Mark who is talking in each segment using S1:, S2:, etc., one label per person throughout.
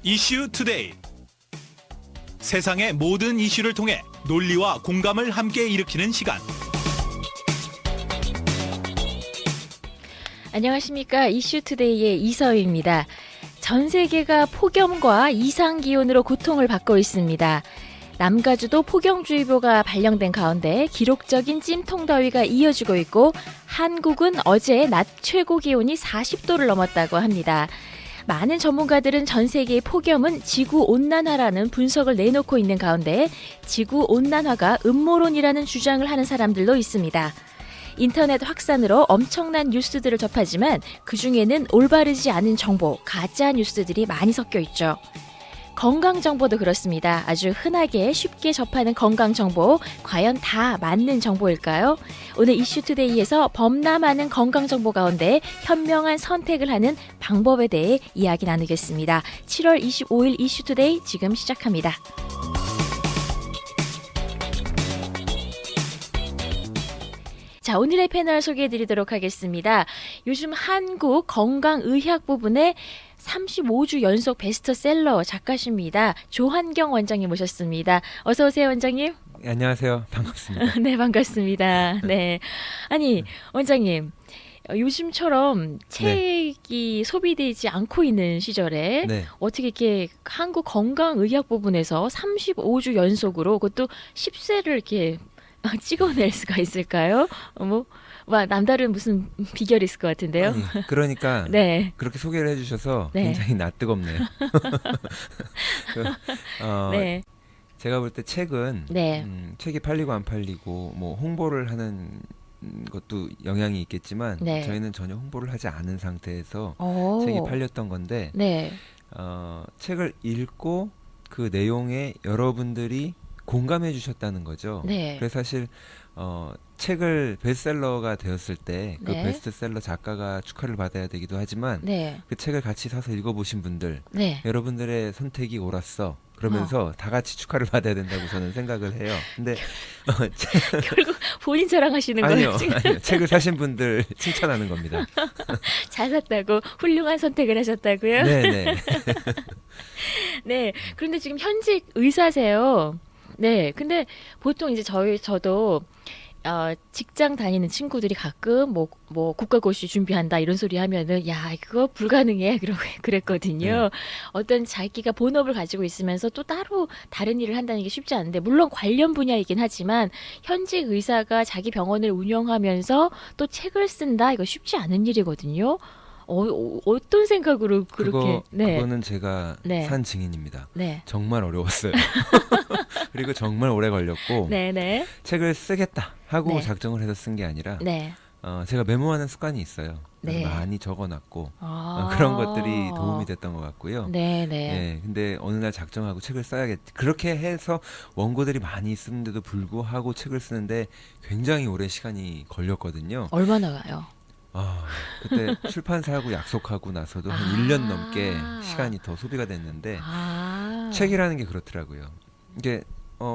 S1: 이슈 투데이. 세상의 모든 이슈를 통해 논리와 공감을 함께 일으키는 시간.
S2: 안녕하십니까. 이슈투데이의 이서희입니다. 전 세계가 폭염과 이상기온으로 고통을 받고 있습니다. 남가주도 폭염주의보가 발령된 가운데 기록적인 찜통더위가 이어지고 있고 한국은 어제 낮 최고 기온이 40도를 넘었다고 합니다. 많은 전문가들은 전 세계의 폭염은 지구온난화라는 분석을 내놓고 있는 가운데 지구온난화가 음모론이라는 주장을 하는 사람들도 있습니다. 인터넷 확산으로 엄청난 뉴스들을 접하지만 그중에는 올바르지 않은 정보, 가짜 뉴스들이 많이 섞여 있죠. 건강 정보도 그렇습니다. 아주 흔하게 쉽게 접하는 건강 정보, 과연 다 맞는 정보일까요? 오늘 이슈투데이에서 범람하는 건강 정보 가운데 현명한 선택을 하는 방법에 대해 이야기 나누겠습니다. 7월 25일 이슈투데이 지금 시작합니다. 자, 오늘의 패널 소개해드리도록 하겠습니다. 요즘 한국 건강의학 부분에 35주 연속 베스트셀러 작가십니다. 조한경 원장님 모셨습니다. 어서 오세요, 원장님.
S3: 안녕하세요. 반갑습니다.
S2: 네, 반갑습니다. 네, 아니 원장님, 요즘처럼 책이 소비되지 않고 있는 시절에
S3: 네.
S2: 어떻게 이렇게 한국 건강의학 부분에서 35주 연속으로 그것도 10세를 이렇게 찍어낼 수가 있을까요? 남다른 무슨 비결이 있을 것 같은데요.
S3: 아니, 그러니까
S2: 네.
S3: 그렇게 소개를 해주셔서
S2: 네.
S3: 굉장히 낯뜨겁네요.
S2: 네.
S3: 제가 볼 때 책은
S2: 네.
S3: 책이 팔리고 안 팔리고 뭐 홍보를 하는 것도 영향이 있겠지만
S2: 네.
S3: 저희는 전혀 홍보를 하지 않은 상태에서
S2: 오.
S3: 책이 팔렸던 건데
S2: 네.
S3: 책을 읽고 그 내용에 여러분들이 공감해 주셨다는 거죠.
S2: 네.
S3: 그래서 사실 책을 베스트셀러가 되었을 때 그
S2: 네.
S3: 베스트셀러 작가가 축하를 받아야 되기도 하지만
S2: 네.
S3: 그 책을 같이 사서 읽어보신 분들
S2: 네.
S3: 여러분들의 선택이 옳았어 그러면서 다 같이 축하를 받아야 된다고 저는 생각을 해요. 근데
S2: 결국 본인 자랑하시는
S3: 아니요,
S2: 거예요, 지금.
S3: 아니요. 책을 사신 분들 칭찬하는 겁니다.
S2: 잘 샀다고 훌륭한 선택을 하셨다고요?
S3: 네네.
S2: 네. 그런데 지금 현직 의사세요. 네. 근데 보통 이제 저도 직장 다니는 친구들이 가끔 뭐 국가고시 준비한다 이런 소리 하면은 야, 그거 불가능해 그러고 그랬거든요.
S3: 네.
S2: 어떤 자기가 본업을 가지고 있으면서 또 따로 다른 일을 한다는 게 쉽지 않은데 물론 관련 분야이긴 하지만 현직 의사가 자기 병원을 운영하면서 또 책을 쓴다 이거 쉽지 않은 일이거든요. 어떤 생각으로 그렇게
S3: 그거는 제가
S2: 네.
S3: 산 증인입니다.
S2: 네.
S3: 정말 어려웠어요. 그리고 정말 오래 걸렸고
S2: 네네.
S3: 책을 쓰겠다 하고
S2: 네.
S3: 작정을 해서 쓴 게 아니라
S2: 네.
S3: 제가 메모하는 습관이 있어요. 그래서
S2: 네.
S3: 많이 적어놨고
S2: 아.
S3: 그런 것들이 도움이 됐던 것 같고요.
S2: 네네.
S3: 네, 근데 어느 날 작정하고 책을 써야겠. 그렇게 해서 원고들이 많이 쓰는데도 불구하고 책을 쓰는데 굉장히 오랜 시간이 걸렸거든요.
S2: 얼마나 가요?
S3: 그때 출판사하고 약속하고 나서도 한 1년 넘게 시간이 더 소비가 됐는데 책이라는 게 그렇더라고요. 이게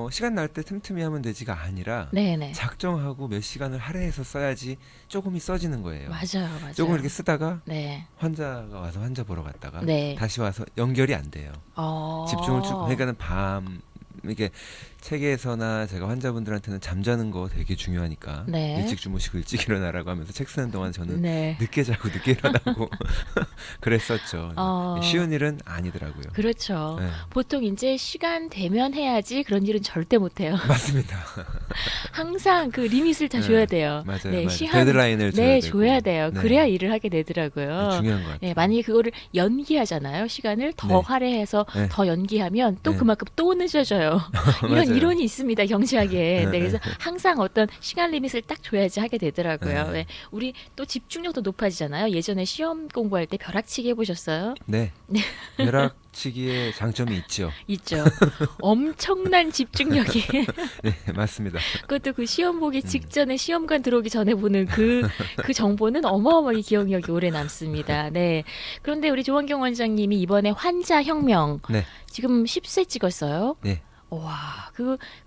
S3: 시간 날 때 틈틈이 하면 되지가 아니라
S2: 네네.
S3: 작정하고 몇 시간을 할애해서 써야지 조금이 써지는 거예요.
S2: 맞아요.
S3: 조금 이렇게 쓰다가
S2: 네.
S3: 환자가 와서 환자 보러 갔다가
S2: 네.
S3: 다시 와서 연결이 안 돼요. 집중을 그러니까는 이게 책에서나 제가 환자분들한테는 잠자는 거 되게 중요하니까
S2: 네.
S3: 일찍 주무시고 일찍 일어나라고 하면서 책 쓰는 동안 저는
S2: 네.
S3: 늦게 자고 늦게 일어나고 그랬었죠. 쉬운 일은 아니더라고요.
S2: 그렇죠.
S3: 네.
S2: 보통 이제 시간 되면 해야지 그런 일은 절대 못 해요.
S3: 맞습니다.
S2: 항상 그 리밋을 다
S3: 네.
S2: 줘야 돼요.
S3: 맞아요.
S2: 네,
S3: 맞아요.
S2: 시한
S3: 데드라인을 줘야
S2: 네,
S3: 되고.
S2: 줘야 돼요.
S3: 네.
S2: 그래야 일을 하게 되더라고요.
S3: 네, 중요한 것 같아요.
S2: 네, 만약에 그거를 연기하잖아요. 시간을 더
S3: 네.
S2: 할애해서
S3: 네.
S2: 더 연기하면 또
S3: 네.
S2: 그만큼 또 늦어져요. 이런
S3: 맞아요.
S2: 이론이 있습니다. 경제학에. 네,
S3: 네.
S2: 그래서 항상 어떤 시간 리밋을 딱 줘야지 하게 되더라고요.
S3: 네.
S2: 네. 우리 또 집중력도 높아지잖아요. 예전에 시험 공부할 때 벼락치기 해보셨어요?
S3: 네. 벼락치기의 장점이 있죠.
S2: 있죠. 엄청난 집중력이.
S3: 네, 맞습니다.
S2: 그것도 그 시험 보기 직전에 시험관 들어오기 전에 보는 그 정보는 어마어마하게 기억력이 오래 남습니다. 네. 그런데 우리 조한경 원장님이 이번에 환자혁명
S3: 네.
S2: 지금 10세 찍었어요.
S3: 네.
S2: 와,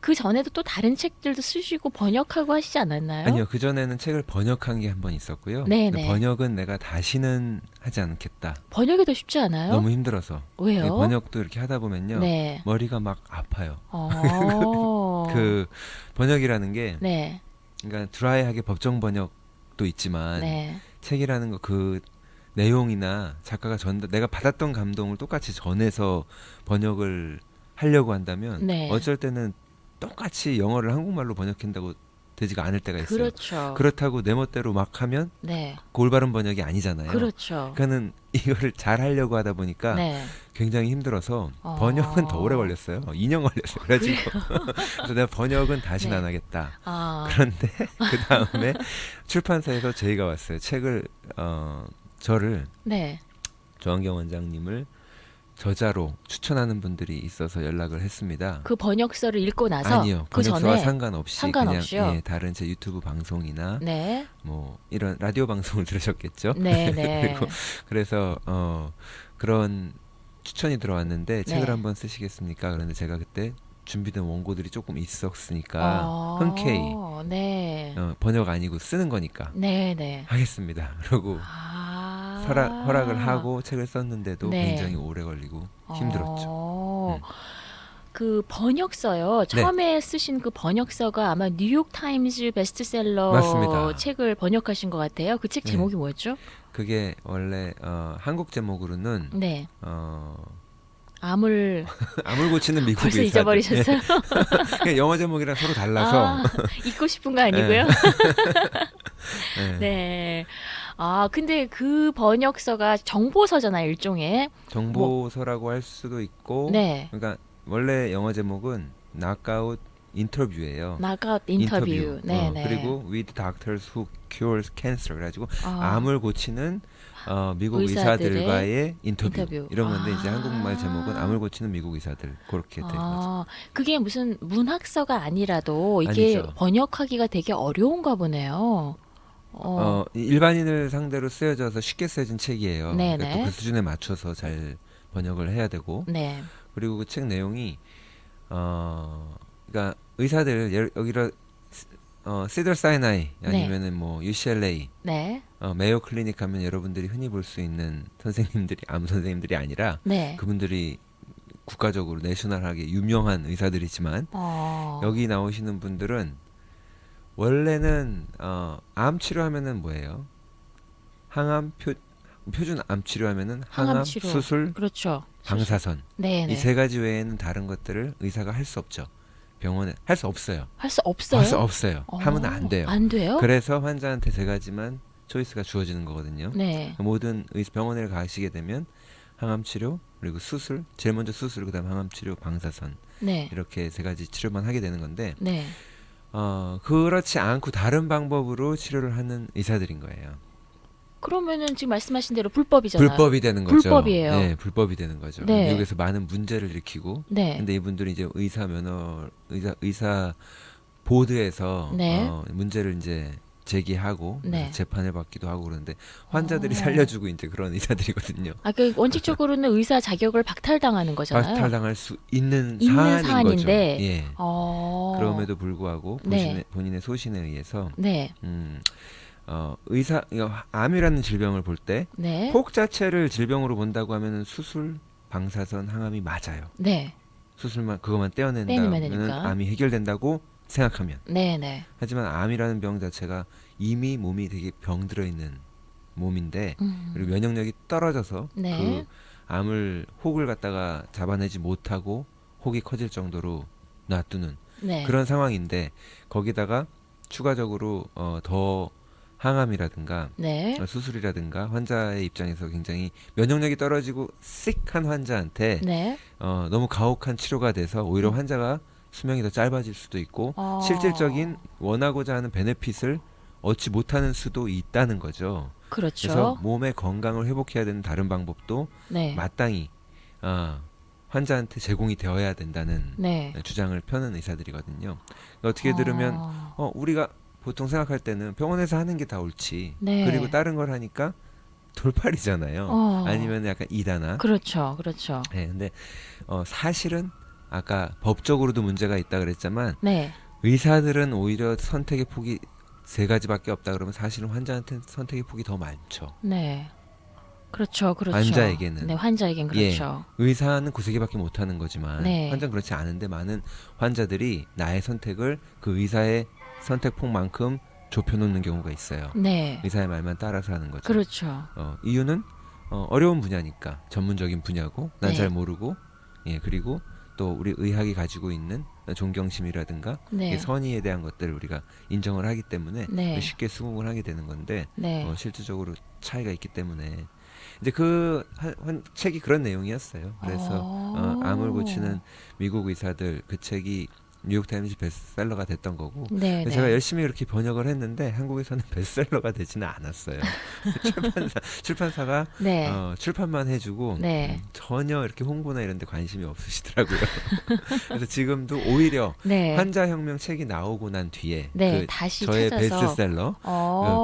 S2: 그 전에도 또 다른 책들도 쓰시고 번역하고 하시지 않았나요?
S3: 아니요, 그 전에는 책을 번역한 게 한 번 있었고요.
S2: 네네.
S3: 근데 번역은 내가 다시는 하지 않겠다.
S2: 번역이 더 쉽지 않아요?
S3: 너무 힘들어서.
S2: 왜요?
S3: 번역도 이렇게 하다 보면요,
S2: 네.
S3: 머리가 막 아파요.
S2: 그
S3: 번역이라는 게,
S2: 네.
S3: 그러니까 드라이하게 법정 번역도 있지만
S2: 네.
S3: 책이라는 거 그 내용이나 작가가 내가 받았던 감동을 똑같이 전해서 번역을 하려고 한다면
S2: 네.
S3: 어쩔 때는 똑같이 영어를 한국말로 번역한다고 되지가 않을 때가 있어요.
S2: 그렇죠.
S3: 그렇다고 내 멋대로 막 하면
S2: 네.
S3: 그 올바른 번역이 아니잖아요.
S2: 그렇죠.
S3: 그러니까는 이거를 잘 하려고 하다 보니까
S2: 네.
S3: 굉장히 힘들어서 번역은 더 오래 걸렸어요. 2년 걸렸어요. 그래가지고 그래서 내가 번역은 다시는
S2: 네.
S3: 안 하겠다.
S2: 아.
S3: 그런데 그 다음에 출판사에서 제의가 왔어요. 책을 저를
S2: 네.
S3: 조한경 원장님을 저자로 추천하는 분들이 있어서 연락을 했습니다.
S2: 그 번역서를 읽고 나서
S3: 아니요,
S2: 그
S3: 번역서와
S2: 전에
S3: 상관없이
S2: 상관없이요?
S3: 그냥 다른 제 유튜브 방송이나
S2: 네.
S3: 뭐 이런 라디오 방송을 들으셨겠죠.
S2: 네, 네.
S3: 그래서 그런 추천이 들어왔는데 책을
S2: 네.
S3: 한번 쓰시겠습니까? 그런데 제가 그때 준비된 원고들이 조금 있었으니까 흔쾌히
S2: 네.
S3: 번역 아니고 쓰는 거니까
S2: 네, 네.
S3: 하겠습니다. 그러고 허락을 하고 책을 썼는데도
S2: 네.
S3: 굉장히 오래 걸리고 힘들었죠.
S2: 그 번역서요.
S3: 네.
S2: 처음에 쓰신 그 번역서가 아마 뉴욕 타임즈 베스트셀러
S3: 맞습니다.
S2: 책을 번역하신 것 같아요. 그 책
S3: 네.
S2: 제목이 뭐였죠?
S3: 그게 원래 한국 제목으로는
S2: 네.
S3: 어,
S2: 암을
S3: 고치는 미국
S2: 벌써
S3: 의사들.
S2: 잊어버리셨어요?
S3: 예. 영어 제목이랑 서로 달라서.
S2: 잊고 싶은 거 아니고요.
S3: 네.
S2: 네. 근데 그 번역서가 정보서잖아요, 일종의.
S3: 정보서라고 할 수도 있고.
S2: 네.
S3: 그러니까 원래 영어 제목은 Knockout 인터뷰예요.
S2: 나가 인터뷰. 네, 네.
S3: 그리고 With Doctors Who Cures Cancer 그래가지고
S2: 아.
S3: 암을 고치는 미국
S2: 의사들의
S3: 의사들과의 인터뷰. 이런 건데 이제
S2: 아.
S3: 한국말 제목은 암을 고치는 미국 의사들 그렇게 된 거죠.
S2: 그게 무슨 문학서가 아니라도 이게
S3: 아니죠.
S2: 번역하기가 되게 어려운가 보네요.
S3: 일반인을 상대로 쓰여져서 쉽게 쓰여진 책이에요.
S2: 네네.
S3: 그러니까 또 그 수준에 맞춰서 잘 번역을 해야 되고.
S2: 네.
S3: 그리고 그 책 내용이 그러니까 의사들 여기로 시더 사이나이 아니면은 뭐 UCLA
S2: 네.
S3: 메이오 클리닉 가면 여러분들이 흔히 볼 수 있는 선생님들이 암 선생님들이 아니라
S2: 네.
S3: 그분들이 국가적으로 내셔널하게 유명한 의사들이지만 여기 나오시는 분들은 원래는 암 치료하면은 뭐예요? 항암 표준 암 치료하면은 항암
S2: 치료.
S3: 수술,
S2: 그렇죠.
S3: 방사선
S2: 네,
S3: 이 세 가지 외에는 다른 것들을 의사가 할 수 없죠. 병원에 할 수 없어요.
S2: 할 수 없어요?
S3: 할 수 없어요. 하면 안 돼요.
S2: 안 돼요?
S3: 그래서 환자한테 세 가지만 초이스가 주어지는 거거든요.
S2: 네.
S3: 모든 병원에 가시게 되면 항암 치료 그리고 수술, 제일 먼저 수술 그다음 항암 치료, 방사선
S2: 네.
S3: 이렇게 세 가지 치료만 하게 되는 건데
S2: 네.
S3: 그렇지 않고 다른 방법으로 치료를 하는 의사들인 거예요.
S2: 그러면은 지금 말씀하신 대로 불법이잖아요.
S3: 불법이 되는 거죠.
S2: 불법이에요.
S3: 네, 불법이 되는 거죠.
S2: 네.
S3: 미국에서 많은 문제를 일으키고.
S2: 네.
S3: 근데 이분들이 이제 의사 보드에서
S2: 네.
S3: 문제를 이제 제기하고
S2: 네.
S3: 재판을 받기도 하고 그러는데 환자들이 살려주고 이제 그런 의사들이거든요.
S2: 그 원칙적으로는 의사 자격을 박탈당하는 거잖아요.
S3: 박탈당할 수 있는
S2: 있는
S3: 사안인
S2: 사안인데.
S3: 거죠. 예.
S2: 그럼에도
S3: 그럼에도 불구하고
S2: 네.
S3: 본인의 소신에 의해서
S2: 네.
S3: 암이라는 질병을 볼 때
S2: 네.
S3: 혹 자체를 질병으로 본다고 하면은 수술, 방사선, 항암이 맞아요.
S2: 네.
S3: 수술만 그것만
S2: 떼내면
S3: 떼어낸다면
S2: 되니까.
S3: 암이 해결된다고 생각하면.
S2: 네, 네.
S3: 하지만 암이라는 병 자체가 이미 몸이 되게 병들어 있는 몸인데 그리고 면역력이 떨어져서
S2: 네.
S3: 그 암을 혹을 갖다가 잡아내지 못하고 혹이 커질 정도로 놔두는
S2: 네.
S3: 그런 상황인데 거기다가 추가적으로 더 항암이라든가
S2: 네.
S3: 수술이라든가 환자의 입장에서 굉장히 면역력이 떨어지고 씩한 환자한테
S2: 네.
S3: 너무 가혹한 치료가 돼서 오히려 환자가 수명이 더 짧아질 수도 있고
S2: 어.
S3: 실질적인 원하고자 하는 베네핏을 얻지 못하는 수도 있다는 거죠.
S2: 그렇죠.
S3: 그래서 몸의 건강을 회복해야 되는 다른 방법도
S2: 네.
S3: 마땅히 환자한테 제공이 되어야 된다는
S2: 네.
S3: 주장을 펴는 의사들이거든요. 어떻게 들으면 우리가 보통 생각할 때는 병원에서 하는 게 다 옳지.
S2: 네.
S3: 그리고 다른 걸 하니까 돌팔이잖아요. 아니면 약간 이다나.
S2: 그렇죠. 그렇죠.
S3: 네, 근데 사실은 아까 법적으로도 문제가 있다 그랬지만
S2: 네.
S3: 의사들은 오히려 선택의 폭이 3가지밖에 없다 그러면 사실은 환자한테는 선택의 폭이 더 많죠.
S2: 네. 그렇죠. 그렇죠.
S3: 환자에게는.
S2: 네, 환자에겐 그렇죠.
S3: 의사는 9개밖에 못 하는 거지만
S2: 네.
S3: 환자는 그렇지 않은데 많은 환자들이 나의 선택을 그 의사의 선택폭만큼 좁혀놓는 경우가 있어요.
S2: 네.
S3: 의사의 말만 따라서 하는 거죠.
S2: 그렇죠.
S3: 이유는 어려운 분야니까 전문적인 분야고 난
S2: 네.
S3: 잘 모르고 그리고 또 우리 의학이 가지고 있는 존경심이라든가
S2: 네.
S3: 선의에 대한 것들을 우리가 인정을 하기 때문에
S2: 네.
S3: 쉽게 수긍을 하게 되는 건데
S2: 네.
S3: 실질적으로 차이가 있기 때문에 이제 책이 그런 내용이었어요. 그래서 암을 고치는 미국 의사들 그 책이 뉴욕타임즈 베스트셀러가 됐던 거고
S2: 네.
S3: 제가 열심히 그렇게 번역을 했는데 한국에서는 베스트셀러가 되지는 않았어요. 출판사가
S2: 네.
S3: 출판만 해주고
S2: 네.
S3: 전혀 이렇게 홍보나 이런 데 관심이 없으시더라고요. 그래서 지금도 오히려
S2: 네.
S3: 환자혁명 책이 나오고 난 뒤에
S2: 네.
S3: 그
S2: 다시
S3: 저의
S2: 찾아서
S3: 베스트셀러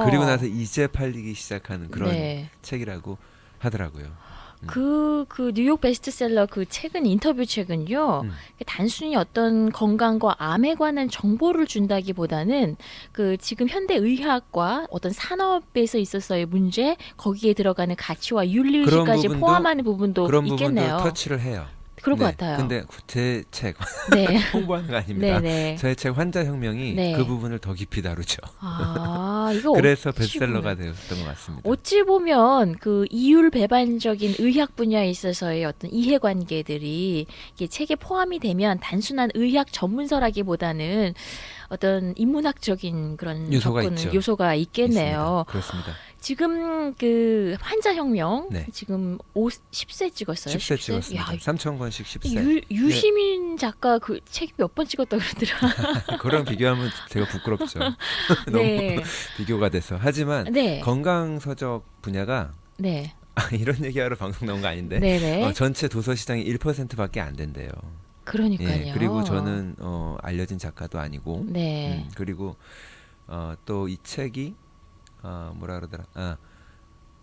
S3: 그리고 나서 이제 팔리기 시작하는 그런
S2: 네.
S3: 책이라고 하더라고요.
S2: 그 뉴욕 베스트셀러 그 책은 인터뷰 책은요. 단순히 어떤 건강과 암에 관한 정보를 준다기보다는 그 지금 현대 의학과 어떤 산업에서 있어서의 문제, 거기에 들어가는 가치와 윤리의식까지 포함하는 부분도
S3: 그런
S2: 있겠네요.
S3: 부분도 터치를 해요.
S2: 그럴 것 같아요.
S3: 근데 제 책
S2: 네.
S3: 홍보하는 거 아닙니다.
S2: 네네.
S3: 저의 책 환자혁명이
S2: 네.
S3: 그 부분을 더 깊이 다루죠.
S2: 이거
S3: 그래서 베스트셀러가 되었던 것 같습니다.
S2: 어찌 보면 그 이율 배반적인 의학 분야에 있어서의 어떤 이해관계들이 이게 책에 포함이 되면 단순한 의학 전문서라기보다는 어떤 인문학적인 그런
S3: 요소가
S2: 접근,
S3: 있죠.
S2: 요소가 있겠네요.
S3: 있습니다. 그렇습니다.
S2: 지금 그 환자혁명
S3: 네.
S2: 지금 10세 찍었어요.
S3: 10세 찍었습니다.
S2: 야,
S3: 3,000권씩 10세.
S2: 유시민 작가 그 책 몇 번 찍었다 그러더라.
S3: 그랑 비교하면 제가 부끄럽죠. 너무
S2: 네.
S3: 비교가 돼서. 하지만
S2: 네.
S3: 건강서적 분야가
S2: 네.
S3: 이런 얘기하러 방송 나온 거 아닌데
S2: 네네.
S3: 전체 도서 시장의 1%밖에 안 된대요.
S2: 그러니까요.
S3: 그리고 저는 알려진 작가도 아니고
S2: 네.
S3: 그리고 또 이 책이 뭐라 그러더라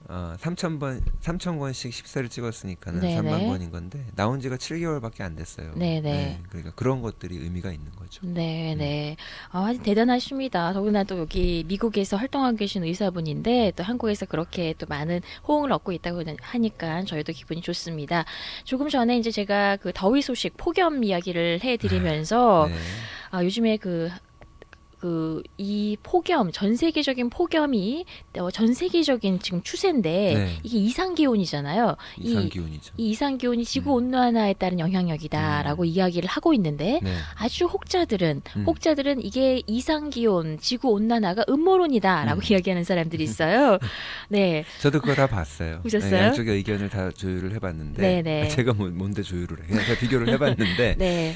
S3: 3,000권씩 10세를 찍었으니까는
S2: 네네.
S3: 3만 권인 건데 나온 지가 7개월밖에 안 됐어요.
S2: 네네.
S3: 그러니까 그런 것들이 의미가 있는 거죠.
S2: 네네. 아주 대단하십니다. 더구나 또 여기 미국에서 활동하고 계신 의사분인데 또 한국에서 그렇게 또 많은 호응을 얻고 있다고 하니까 저희도 기분이 좋습니다. 조금 전에 이제 제가 그 더위 소식 폭염 이야기를 해드리면서
S3: 네.
S2: 요즘에 이 폭염, 전 세계적인 폭염이 전 세계적인 지금 추세인데
S3: 네.
S2: 이게 이상기온이잖아요.
S3: 이상기온이죠.
S2: 이 이상기온이 지구 온난화에 따른 영향력이다라고 이야기를 하고 있는데
S3: 네.
S2: 아주 혹자들은 이게 이상기온, 지구 온난화가 음모론이다라고 이야기하는 사람들이 있어요. 네.
S3: 저도 그거 다 봤어요.
S2: 보셨어요?
S3: 네, 양쪽의 의견을 다 조율을 해봤는데
S2: 네네.
S3: 제가 뭔데 조율을 해? 그냥 제가 비교를 해봤는데
S2: 네.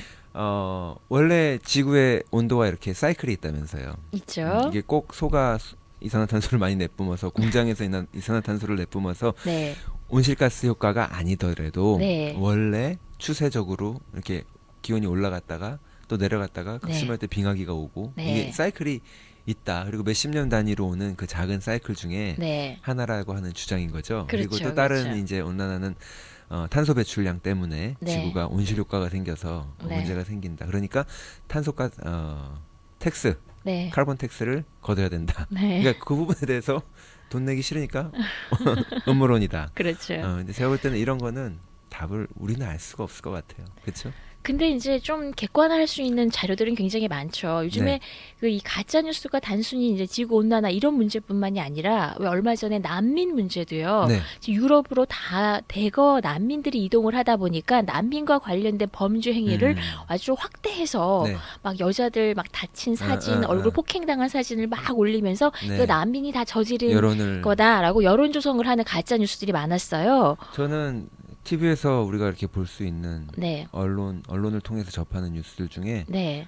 S3: 원래 지구의 온도가 이렇게 사이클이 있다면서요.
S2: 있죠.
S3: 이게 꼭 소가 이산화탄소를 많이 내뿜어서 공장에서 이산화탄소를 내뿜어서
S2: 네.
S3: 온실가스 효과가 아니더라도
S2: 네.
S3: 원래 추세적으로 이렇게 기온이 올라갔다가 또 내려갔다가 급심할 때 빙하기가 오고
S2: 네.
S3: 이게 사이클이 있다. 그리고 몇십 년 단위로 오는 그 작은 사이클 중에
S2: 네.
S3: 하나라고 하는 주장인 거죠.
S2: 그렇죠,
S3: 그리고 또 다른
S2: 그렇죠.
S3: 이제 온난화는 탄소 배출량 때문에
S2: 네.
S3: 지구가 온실 효과가 생겨서
S2: 네.
S3: 문제가 생긴다. 그러니까 탄소가 텍스,
S2: 네.
S3: 카본 텍스를 걷어야 된다.
S2: 네.
S3: 그러니까 그 부분에 대해서 돈 내기 싫으니까 음모론이다.
S2: 그렇죠.
S3: 근데 제가 볼 때는 이런 거는 답을 우리는 알 수가 없을 것 같아요. 그렇죠?
S2: 근데 이제 좀 객관화할 수 있는 자료들은 굉장히 많죠. 요즘에
S3: 네.
S2: 이 가짜 뉴스가 단순히 이제 지구 온난화 이런 문제뿐만이 아니라 왜 얼마 전에 난민 문제도요.
S3: 네.
S2: 지금 유럽으로 다 대거 난민들이 이동을 하다 보니까 난민과 관련된 범죄 행위를 아주 확대해서
S3: 네.
S2: 막 여자들 막 다친 사진, 얼굴 폭행당한 사진을 막 올리면서
S3: 네.
S2: 이거 난민이 다 저지른
S3: 여론을
S2: 거다라고 여론 조성을 하는 가짜 뉴스들이 많았어요.
S3: 저는 TV에서 우리가 이렇게 볼 수 있는
S2: 네.
S3: 언론을 통해서 접하는 뉴스들 중에
S2: 네.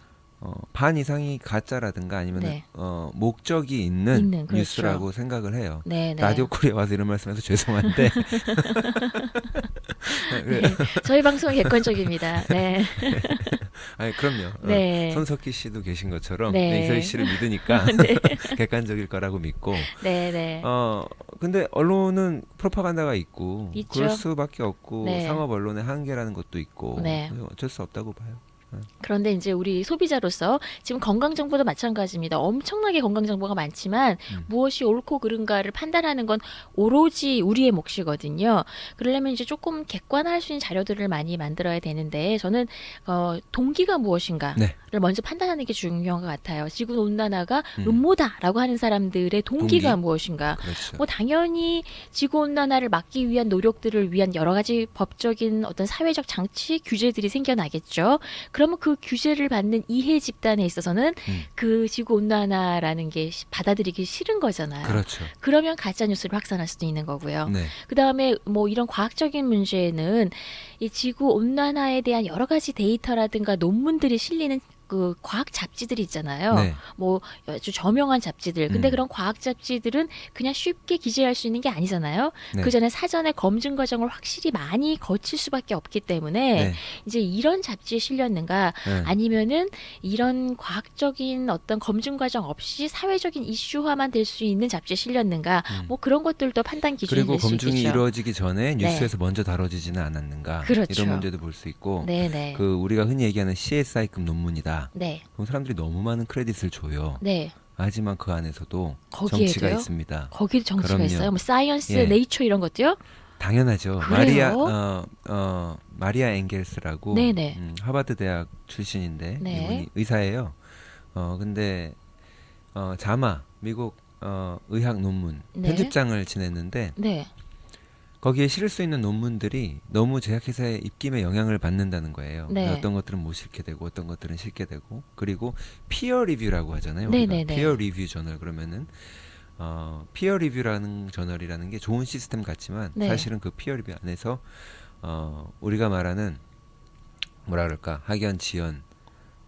S3: 반 이상이 가짜라든가 아니면
S2: 네.
S3: 목적이 있는
S2: 그렇죠.
S3: 뉴스라고 생각을 해요.
S2: 네, 네.
S3: 라디오 코리아 와서 이런 말씀해서 죄송한데
S2: 네. 저희 방송은 객관적입니다. 네.
S3: 아니 그럼요.
S2: 네.
S3: 손석희 씨도 계신 것처럼
S2: 네.
S3: 이서희 씨를 믿으니까
S2: 네.
S3: 객관적일 거라고 믿고
S2: 네, 네.
S3: 근데 언론은 프로파간다가 있고
S2: 있죠.
S3: 그럴 수밖에 없고
S2: 네.
S3: 상업 언론의 한계라는 것도 있고
S2: 네.
S3: 어쩔 수 없다고 봐요.
S2: 그런데 이제 우리 소비자로서 지금 건강 정보도 마찬가지입니다. 엄청나게 건강 정보가 많지만 무엇이 옳고 그른가를 판단하는 건 오로지 우리의 몫이거든요. 그러려면 이제 조금 객관화할 수 있는 자료들을 많이 만들어야 되는데 저는 동기가 무엇인가를
S3: 네.
S2: 먼저 판단하는 게 중요한 것 같아요. 지구 온난화가
S3: 음.
S2: 음모다라고 하는 사람들의 동기가
S3: 동기?
S2: 무엇인가.
S3: 그렇죠.
S2: 뭐 당연히 지구 온난화를 막기 위한 노력들을 위한 여러 가지 법적인 어떤 사회적 장치 규제들이 생겨나겠죠. 그러면 그 규제를 받는 이해 집단에 있어서는 그 지구 온난화라는 게 받아들이기 싫은 거잖아요.
S3: 그렇죠.
S2: 그러면 가짜 뉴스를 확산할 수도 있는 거고요.
S3: 네.
S2: 그다음에 뭐 이런 과학적인 문제는 이 지구 온난화에 대한 여러 가지 데이터라든가 논문들이 실리는 그 과학 잡지들이 있잖아요.
S3: 네.
S2: 뭐 아주 저명한 잡지들. 근데
S3: 음.
S2: 그런 과학 잡지들은 그냥 쉽게 기재할 수 있는 게 아니잖아요.
S3: 네.
S2: 그 전에 사전에 검증 과정을 확실히 많이 거칠 수밖에 없기 때문에
S3: 네.
S2: 이제 이런 잡지에 실렸는가
S3: 네.
S2: 아니면은 이런 과학적인 어떤 검증 과정 없이 사회적인 이슈화만 될 수 있는 잡지에 실렸는가 뭐 그런 것들도 판단 기준이
S3: 그리고
S2: 될 수
S3: 검증이
S2: 있겠죠.
S3: 이루어지기 전에
S2: 네.
S3: 뉴스에서 먼저 다뤄지지는 않았는가
S2: 그렇죠.
S3: 이런 문제도 볼 수 있고
S2: 네네.
S3: 그 우리가 흔히 얘기하는 CSI급 논문이다.
S2: 네.
S3: 그럼 사람들이 너무 많은 크레딧을 줘요.
S2: 네.
S3: 하지만 그 안에서도
S2: 거기에도요?
S3: 정치가 있습니다.
S2: 거기도 정치가
S3: 그럼요.
S2: 있어요. 뭐 사이언스,
S3: 예.
S2: 네이처 이런 것도요?
S3: 당연하죠.
S2: 그래요?
S3: 마리아 엥겔스라고
S2: 네네.
S3: 하버드 대학 출신인데
S2: 네.
S3: 이분이 의사예요. 근데 자마 미국 의학 논문
S2: 네.
S3: 편집장을 지냈는데
S2: 네.
S3: 거기에 실을 수 있는 논문들이 너무 제약회사의 입김에 영향을 받는다는 거예요.
S2: 네.
S3: 어떤 것들은 못 실게 되고 어떤 것들은 실게 되고 그리고 피어 리뷰라고 하잖아요. 우리가.
S2: 네네네.
S3: 피어 리뷰 저널 그러면은 피어 리뷰라는 저널이라는 게 좋은 시스템 같지만
S2: 네.
S3: 사실은 그 피어 리뷰 안에서 우리가 말하는 뭐라 그럴까 학연 지연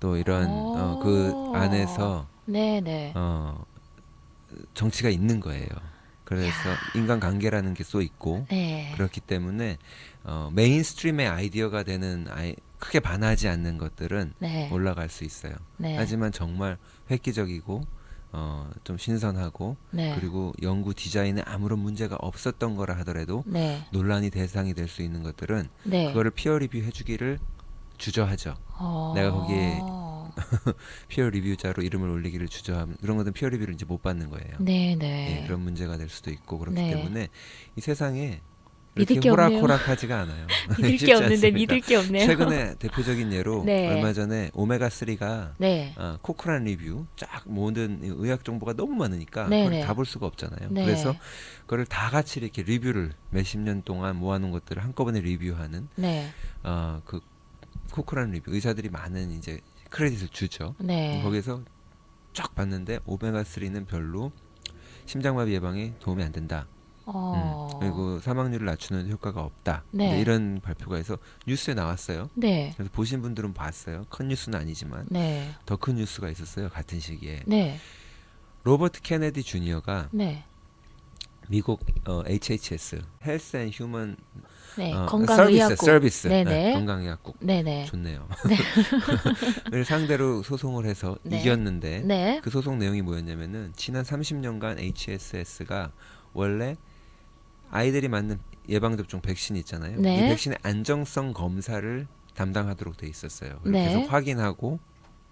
S3: 또 이런 그 안에서
S2: 네네.
S3: 정치가 있는 거예요. 그래서 인간관계라는 게 또 있고
S2: 네.
S3: 그렇기 때문에 메인스트림의 아이디어가 되는 크게 반하지 않는 것들은
S2: 네.
S3: 올라갈 수 있어요.
S2: 네.
S3: 하지만 정말 획기적이고 좀 신선하고
S2: 네.
S3: 그리고 연구 디자인에 아무런 문제가 없었던 거라 하더라도
S2: 네.
S3: 논란이 대상이 될 수 있는 것들은
S2: 네.
S3: 그거를 피어 리뷰 해주기를 주저하죠. 내가 거기에 피어 리뷰자로 이름을 올리기를 주저하면 그런 것들은 피어 리뷰를 이제 못 받는 거예요.
S2: 네네.
S3: 예, 그런 문제가 될 수도 있고 그렇기
S2: 네.
S3: 때문에 이 세상에
S2: 믿을
S3: 이렇게
S2: 게 없네요.
S3: 호락호락하지가 않아요.
S2: 믿을 게
S3: 쉽지
S2: 없는데
S3: 않습니다.
S2: 믿을 게 없네요.
S3: 최근에 대표적인 예로
S2: 네.
S3: 얼마 전에 오메가 3가
S2: 네.
S3: 코크란 리뷰 쫙 모든 의학 정보가 너무 많으니까
S2: 네네.
S3: 그걸 다 볼 수가 없잖아요.
S2: 네.
S3: 그래서 그걸 다 같이 이렇게 리뷰를 몇십 년 동안 모아놓은 것들을 한꺼번에 리뷰하는
S2: 네.
S3: 그 코크란 리뷰 의사들이 많은 이제 크레딧을 주죠.
S2: 네.
S3: 거기서 쫙 봤는데 오메가 3는 별로 심장마비 예방에 도움이 안 된다. 그리고 사망률을 낮추는 효과가 없다.
S2: 네.
S3: 이제 이런 발표가 해서 뉴스에 나왔어요.
S2: 네.
S3: 그래서 보신 분들은 봤어요. 큰 뉴스는 아니지만
S2: 네.
S3: 더 큰 뉴스가 있었어요. 같은 시기에
S2: 네.
S3: 로버트 케네디 주니어가
S2: 네.
S3: 미국 HHS Health and Human
S2: 네.
S3: 서비스,
S2: 건강의학국.
S3: 서비스
S2: 네네.
S3: 건강의학국
S2: 네네.
S3: 좋네요. 를 상대로 소송을 해서
S2: 네.
S3: 이겼는데
S2: 네.
S3: 그 소송 내용이 뭐였냐면은 지난 30년간 HSS가 원래 아이들이 맞는 예방접종 백신 있잖아요.
S2: 네.
S3: 이 백신의 안정성 검사를 담당하도록 돼 있었어요.
S2: 네.
S3: 계속 확인하고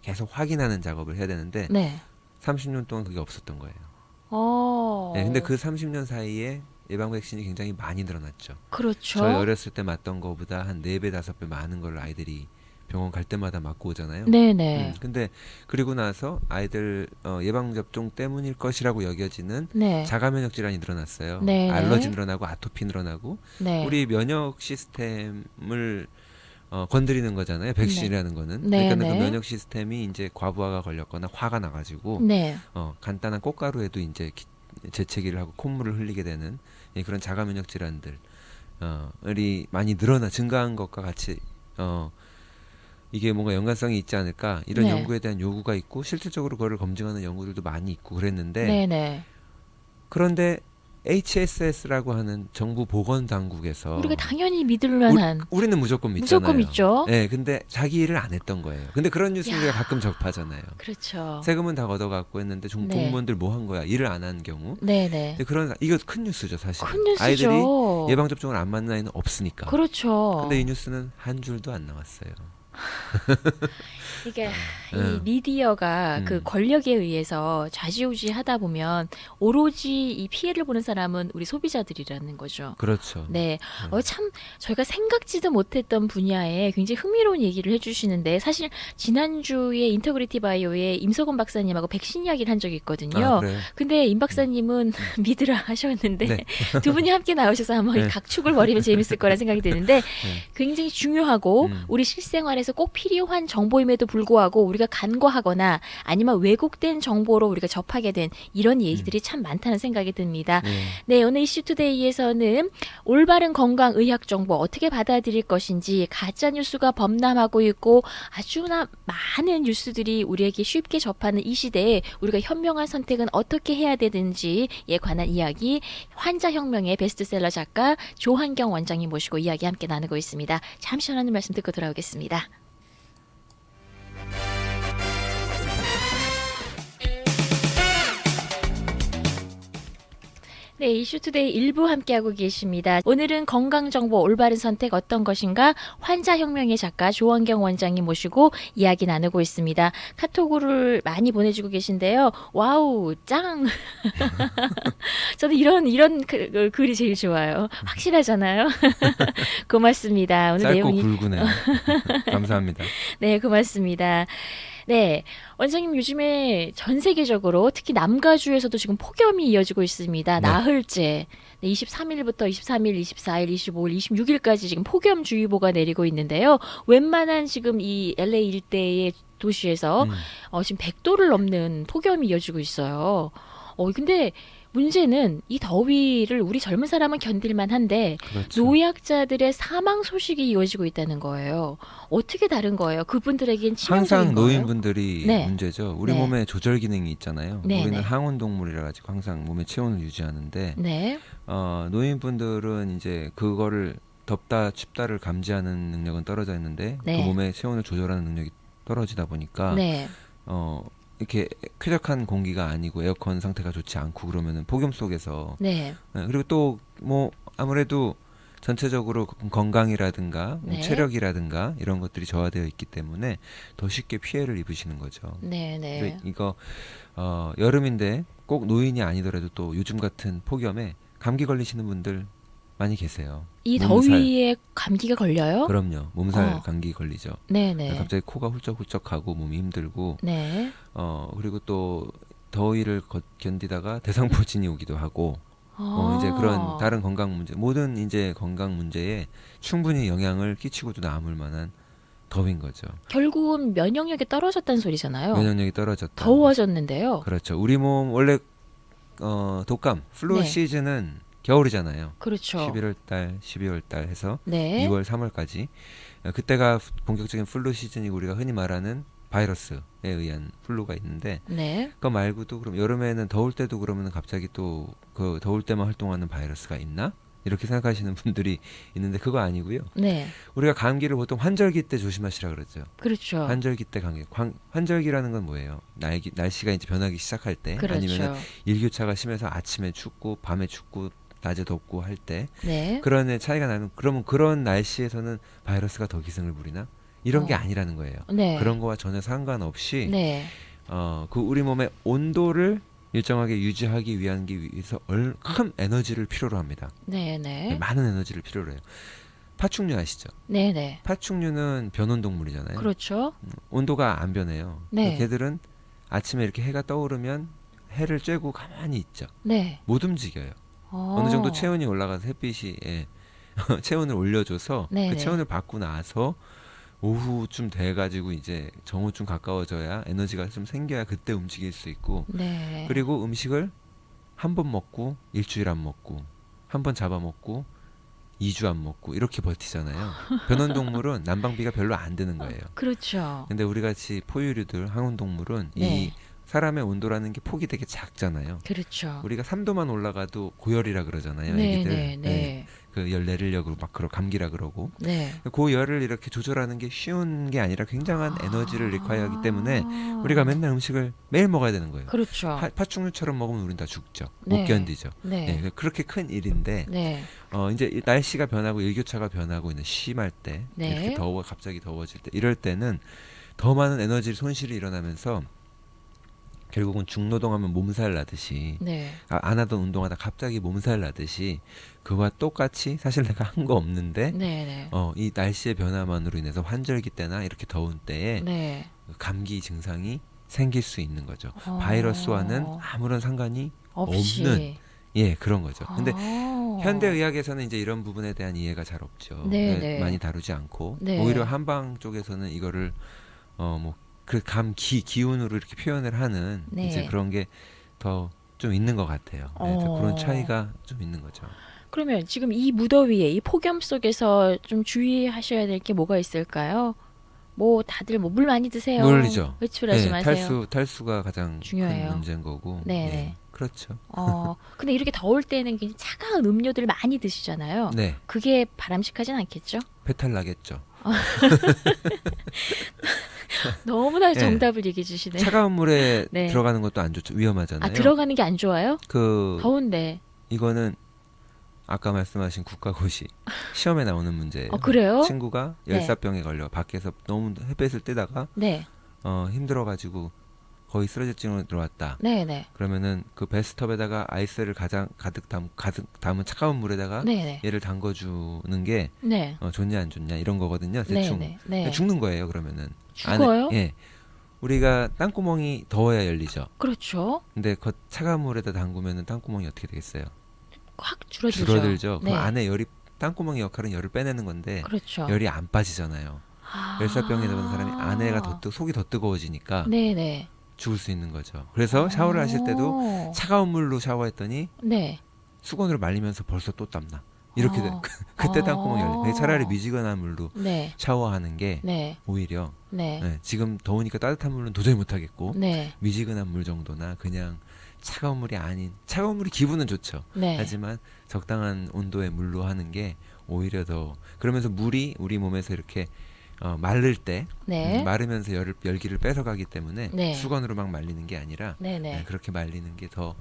S3: 계속 확인하는 작업을 해야 되는데
S2: 네.
S3: 30년 동안 그게 없었던 거예요. 네, 근데 그 30년 사이에 예방 백신이 굉장히 많이 늘어났죠.
S2: 그렇죠.
S3: 저희 어렸을 때 맞던 거보다 한 4배, 5배 많은 걸 아이들이 병원 갈 때마다 맞고 오잖아요.
S2: 네네.
S3: 근데 그리고 나서 아이들 예방접종 때문일 것이라고 여겨지는
S2: 네.
S3: 자가면역 질환이 늘어났어요.
S2: 네.
S3: 알러지 늘어나고 아토피 늘어나고
S2: 네.
S3: 우리 면역 시스템을 건드리는 거잖아요. 백신이라는 거는.
S2: 네,
S3: 그러니까
S2: 네.
S3: 그 면역 시스템이 이제 과부하가 걸렸거나 화가 나가지고
S2: 네.
S3: 간단한 꽃가루에도 이제 재채기를 하고 콧물을 흘리게 되는 그런 자가면역 질환들이 많이 증가한 것과 같이 이게 뭔가 연관성이 있지 않을까 이런
S2: 네.
S3: 연구에 대한 요구가 있고 실질적으로 그거를 검증하는 연구들도 많이 있고 그랬는데
S2: 네네.
S3: 그런데 HSS라고 하는 정부 보건 당국에서
S2: 우리가 당연히 믿을 만한
S3: 우리는 무조건 믿잖아요.
S2: 무조건 믿죠.
S3: 네, 근데 자기 일을 안 했던 거예요. 근데 그런 뉴스
S2: 야.
S3: 우리가 가끔 접하잖아요.
S2: 그렇죠.
S3: 세금은 다 걷어갖고 했는데
S2: 네.
S3: 공무원들 뭐 한 거야? 일을 안 한 경우.
S2: 네네.
S3: 근데 이거 큰 뉴스죠, 사실.
S2: 큰 뉴스죠.
S3: 아이들이 예방 접종을 안 맞는 아이는 없으니까.
S2: 그렇죠.
S3: 근데 이 뉴스는 한 줄도 안 나왔어요.
S2: 이게 이
S3: 음.
S2: 미디어가 그 권력에 의해서 좌지우지하다 보면 오로지 이 피해를 보는 사람은 우리 소비자들이라는 거죠.
S3: 그렇죠.
S2: 네, 참 저희가 생각지도 못했던 분야에 굉장히 흥미로운 얘기를 해주시는데 사실 지난주에 인터그리티 바이오의 임석원 박사님하고 백신 이야기를 한 적이 있거든요.
S3: 아, 그래요?
S2: 근데 임 박사님은 믿으라 하셨는데
S3: 네.
S2: 두 분이 함께 나오셔서 한번
S3: 네.
S2: 각축을 벌이면 재밌을 거라 생각이 드는데 굉장히 중요하고
S3: 음.
S2: 우리 실생활에서 꼭 필요한 정보임에도 불구하고 우리가 간과하거나 아니면 왜곡된 정보로 우리가 접하게 된 이런 얘기들이 참 많다는 생각이 듭니다.
S3: 네.
S2: 네, 오늘 이슈투데이에서는 올바른 건강 의학 정보 어떻게 받아들일 것인지 가짜 뉴스가 범람하고 있고 아주나 많은 뉴스들이 우리에게 쉽게 접하는 이 시대에 우리가 현명한 선택은 어떻게 해야 되는지에 관한 이야기 환자혁명의 베스트셀러 작가 조한경 원장님 모시고 이야기 함께 나누고 있습니다. 잠시 하나님 말씀 듣고 돌아오겠습니다. 네, 이슈투데이 일부 함께하고 계십니다. 오늘은 건강정보 올바른 선택 어떤 것인가 환자혁명의 작가 조한경 원장님 모시고 이야기 나누고 있습니다. 카톡을 많이 보내주고 계신데요. 와우 짱. 저도 이런 글이 제일 좋아요. 확실하잖아요. 고맙습니다. 오늘
S3: 짧고
S2: 내용이
S3: 굵으네요. 감사합니다.
S2: 네, 고맙습니다. 네, 원장님 요즘에 전 세계적으로 특히 남가주에서도 지금 폭염이 이어지고 있습니다.
S3: 네.
S2: 나흘째. 네, 23일부터 23일, 24일, 25일, 26일까지 지금 폭염주의보가 내리고 있는데요. 웬만한 지금 이 LA 일대의 도시에서 지금 100도를 넘는 폭염이 이어지고 있어요. 근데 문제는 이 더위를 우리 젊은 사람은 견딜만 한데
S3: 그렇죠.
S2: 노약자들의 사망 소식이 이어지고 있다는 거예요. 어떻게 다른 거예요? 그분들에겐 치명적인
S3: 항상
S2: 거예요?
S3: 노인분들이
S2: 네.
S3: 문제죠. 우리
S2: 네.
S3: 몸에 조절 기능이 있잖아요.
S2: 네,
S3: 우리는
S2: 네.
S3: 항온 동물이라 가지고 항상 몸의 체온을 유지하는데
S2: 네.
S3: 노인분들은 이제 그거를 덥다 춥다를 감지하는 능력은 떨어져 있는데
S2: 네.
S3: 그 몸의 체온을 조절하는 능력이 떨어지다 보니까
S2: 네.
S3: 이렇게 쾌적한 공기가 아니고 에어컨 상태가 좋지 않고 그러면은 폭염 속에서
S2: 네.
S3: 그리고 또 뭐 아무래도 전체적으로 건강이라든가
S2: 네.
S3: 체력이라든가 이런 것들이 저하되어 있기 때문에 더 쉽게 피해를 입으시는 거죠.
S2: 네. 네.
S3: 이거 여름인데 꼭 노인이 아니더라도 또 요즘 같은 폭염에 감기 걸리시는 분들 많이 계세요.
S2: 이
S3: 몸살.
S2: 더위에 감기가 걸려요?
S3: 그럼요. 몸살
S2: 어.
S3: 감기 걸리죠.
S2: 네네.
S3: 갑자기 코가 훌쩍훌쩍하고 몸이 힘들고
S2: 네.
S3: 그리고 또 더위를 견디다가 대상포진이 오기도 하고
S2: 아.
S3: 이제 그런 다른 건강 문제 모든 이제 건강 문제에 충분히 영향을 끼치고도 남을 만한 더위인 거죠.
S2: 결국은 면역력이 떨어졌다는 소리잖아요.
S3: 면역력이 떨어졌다.
S2: 더워졌는데요.
S3: 그렇죠. 우리 몸 원래 독감, 플루
S2: 네.
S3: 시즌은 겨울이잖아요.
S2: 그렇죠.
S3: 11월 달, 12월 달 해서
S2: 네.
S3: 2월, 3월까지 그때가 본격적인 플루 시즌이고 우리가 흔히 말하는 바이러스에 의한 플루가 있는데
S2: 네.
S3: 그거 말고도 그럼 여름에는 더울 때도 그러면 갑자기 또 그 더울 때만 활동하는 바이러스가 있나? 이렇게 생각하시는 분들이 있는데 그거 아니고요.
S2: 네.
S3: 우리가 감기를 보통 환절기 때 조심하시라 그러죠.
S2: 그렇죠.
S3: 환절기 때 감기. 환절기라는 건 뭐예요? 날씨가 이제 변하기 시작할 때
S2: 그렇죠.
S3: 아니면 일교차가 심해서 아침에 춥고 밤에 춥고 낮에 덥고 할 때
S2: 네.
S3: 그런 차이가 나면 그러면 그런 날씨에서는 바이러스가 더 기승을 부리나? 이런 게 아니라는 거예요.
S2: 네.
S3: 그런 거와 전혀 상관없이
S2: 네.
S3: 그 우리 몸의 온도를 일정하게 유지하기 위해서 큰 에너지를 필요로 합니다.
S2: 네. 네.
S3: 많은 에너지를 필요로 해요. 파충류 아시죠?
S2: 네. 네.
S3: 파충류는 변온 동물이잖아요.
S2: 그렇죠.
S3: 온도가 안 변해요.
S2: 네.
S3: 걔들은 아침에 이렇게 해가 떠오르면 해를 쬐고 가만히 있죠.
S2: 네.
S3: 못 움직여요. 어느 정도 체온이 올라가서 햇빛이 체온을 올려줘서
S2: 네,
S3: 그
S2: 네.
S3: 체온을 받고 나서 오후쯤 돼가지고 이제 정오쯤 가까워져야 에너지가 좀 생겨야 그때 움직일 수 있고
S2: 네.
S3: 그리고 음식을 한 번 먹고 일주일 안 먹고 한 번 잡아먹고 2주 안 먹고 이렇게 버티잖아요. 변온동물은 난방비가 별로 안 드는 거예요.
S2: 그렇죠.
S3: 근데 우리 같이 포유류들 항온동물은
S2: 네.
S3: 이 사람의 온도라는 게 폭이 되게 작잖아요.
S2: 그렇죠.
S3: 우리가 3도만 올라가도 고열이라 그러잖아요.
S2: 네,
S3: 애기들.
S2: 네, 네.
S3: 그 열 내리려고 막 그러 감기라 그러고.
S2: 네.
S3: 그 열을 이렇게 조절하는 게 쉬운 게 아니라 굉장한 에너지를 리콰이어하기 때문에 우리가 맨날 음식을 매일 먹어야 되는 거예요.
S2: 그렇죠.
S3: 파충류처럼 먹으면 우린 다 죽죠.
S2: 네.
S3: 못 견디죠.
S2: 네.
S3: 네, 그렇게 큰 일인데
S2: 네.
S3: 이제 이 날씨가 변하고 일교차가 변하고 있는 심할 때
S2: 네.
S3: 이렇게 갑자기 더워질 때 이럴 때는 더 많은 에너지 손실이 일어나면서 결국은 중노동하면 몸살 나듯이
S2: 네.
S3: 안 하던 운동하다 갑자기 몸살 나듯이 그와 똑같이 사실 내가 한 거 없는데
S2: 네. 네.
S3: 이 날씨의 변화만으로 인해서 환절기 때나 이렇게 더운 때에
S2: 네.
S3: 감기 증상이 생길 수 있는 거죠.
S2: 어.
S3: 바이러스와는 아무런 상관이
S2: 없이.
S3: 없는 그런 거죠. 근데
S2: 어.
S3: 현대의학에서는 이제 이런 부분에 대한 이해가 잘 없죠.
S2: 네, 네.
S3: 많이 다루지 않고
S2: 네.
S3: 오히려 한방 쪽에서는 이거를 뭐 그 기운으로 이렇게 표현을 하는
S2: 네.
S3: 이제 그런 게 더 좀 있는 것 같아요. 그래서 그런 차이가 좀 있는 거죠.
S2: 그러면 지금 이 무더위에 이 폭염 속에서 좀 주의하셔야 될 게 뭐가 있을까요? 뭐 다들 뭐 물 많이 드세요.
S3: 물이죠.
S2: 외출하지 마세요.
S3: 탈수가 가장
S2: 중요해요.
S3: 큰 문제인 거고.
S2: 네,
S3: 예,
S2: 네.
S3: 그렇죠.
S2: 근데 이렇게 더울 때는 그냥 차가운 음료들을 많이 드시잖아요.
S3: 네,
S2: 그게 바람직하진 않겠죠?
S3: 배탈 나겠죠.
S2: 너무나
S3: 네.
S2: 정답을 얘기해 주시네.
S3: 차가운 물에
S2: 네.
S3: 들어가는 것도 안 좋죠. 위험하잖아요.
S2: 들어가는 게 안 좋아요? 더운데.
S3: 이거는 아까 말씀하신 국가고시 시험에 나오는 문제예요.
S2: 그래요?
S3: 친구가
S2: 네.
S3: 열사병에 걸려 밖에서 너무 햇볕을 뜨다가
S2: 네.
S3: 힘들어가지고 거의 쓰러질 징후로 들어왔다.
S2: 네, 네.
S3: 그러면은 그 베스트업에다가 아이스를 가득 담은 차가운 물에다가
S2: 네, 네.
S3: 얘를 담궈주는 게
S2: 네.
S3: 좋냐 안 좋냐 이런 거거든요.
S2: 네,
S3: 대충
S2: 네. 네.
S3: 죽는 거예요. 그러면은
S2: 죽어요?
S3: 예. 우리가 땅구멍이 더워야 열리죠.
S2: 그렇죠.
S3: 근데 그 차가운 물에다 담그면은 땅구멍이 어떻게 되겠어요?
S2: 확 줄어들죠.
S3: 줄어들죠.
S2: 네.
S3: 그 안에 땅구멍의 역할은 열을 빼내는 건데
S2: 그렇죠.
S3: 열이 안 빠지잖아요. 열사병에 걸린 사람이 안에가 속이 더 뜨거워지니까
S2: 네, 네.
S3: 죽을 수 있는 거죠. 그래서 샤워를 하실 때도 차가운 물로 샤워했더니
S2: 네.
S3: 수건으로 말리면서 벌써 또 땀나. 이렇게 돼. 그때 땅구멍이 열려. 차라리 미지근한 물로
S2: 네.
S3: 샤워하는 게
S2: 네.
S3: 오히려
S2: 네.
S3: 지금 더우니까 따뜻한 물은 도저히 못 하겠고
S2: 네.
S3: 미지근한 물 정도나 그냥 차가운 물이 아닌 차가운 물이 기분은 좋죠.
S2: 네.
S3: 하지만 적당한 온도의 물로 하는 게 오히려 더 그러면서 물이 우리 몸에서 이렇게 마를 때
S2: 네.
S3: 마르면서 열기를 뺏어가기 때문에
S2: 네.
S3: 수건으로 막 말리는 게 아니라
S2: 네, 네.
S3: 그렇게 말리는 게 더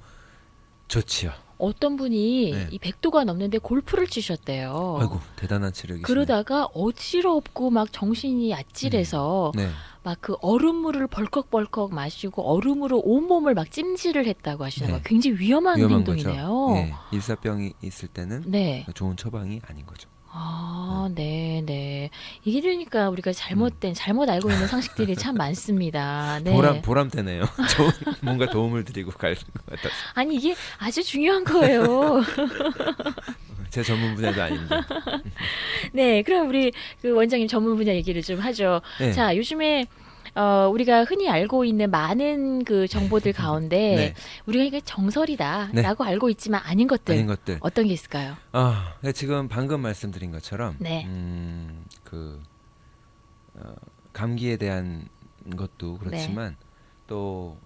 S3: 좋지요.
S2: 어떤 분이
S3: 네.
S2: 이 100도가 넘는데 골프를 치셨대요.
S3: 아이고 대단한 체력이시네.
S2: 그러다가 어지럽고 막 정신이 아찔해서
S3: 네.
S2: 막 그 얼음물을 벌컥벌컥 마시고 얼음으로 온몸을 막 찜질을 했다고 하시는
S3: 네.
S2: 거예요. 굉장히 위험한 행동이네요.
S3: 네. 일사병이 있을 때는
S2: 네.
S3: 좋은 처방이 아닌 거죠.
S2: 네, 네. 이게 그러니까 우리가 잘못 알고 있는 상식들이 참 많습니다. 네.
S3: 보람되네요. 뭔가 도움을 드리고 갈 것 같아서.
S2: 아니 이게 아주 중요한 거예요.
S3: 제 전문 분야도 아닌데.
S2: 네, 그럼 우리 그 원장님 전문 분야 얘기를 좀 하죠.
S3: 네.
S2: 자, 요즘에 우리가 흔히 알고 있는 많은 그 정보들 가운데
S3: 네.
S2: 우리가 이게 정설이다라고 알고 있지만 아닌 것들 어떤 게 있을까요?
S3: 지금 방금 말씀드린 것처럼
S2: 네.
S3: 감기에 대한 것도 그렇지만 또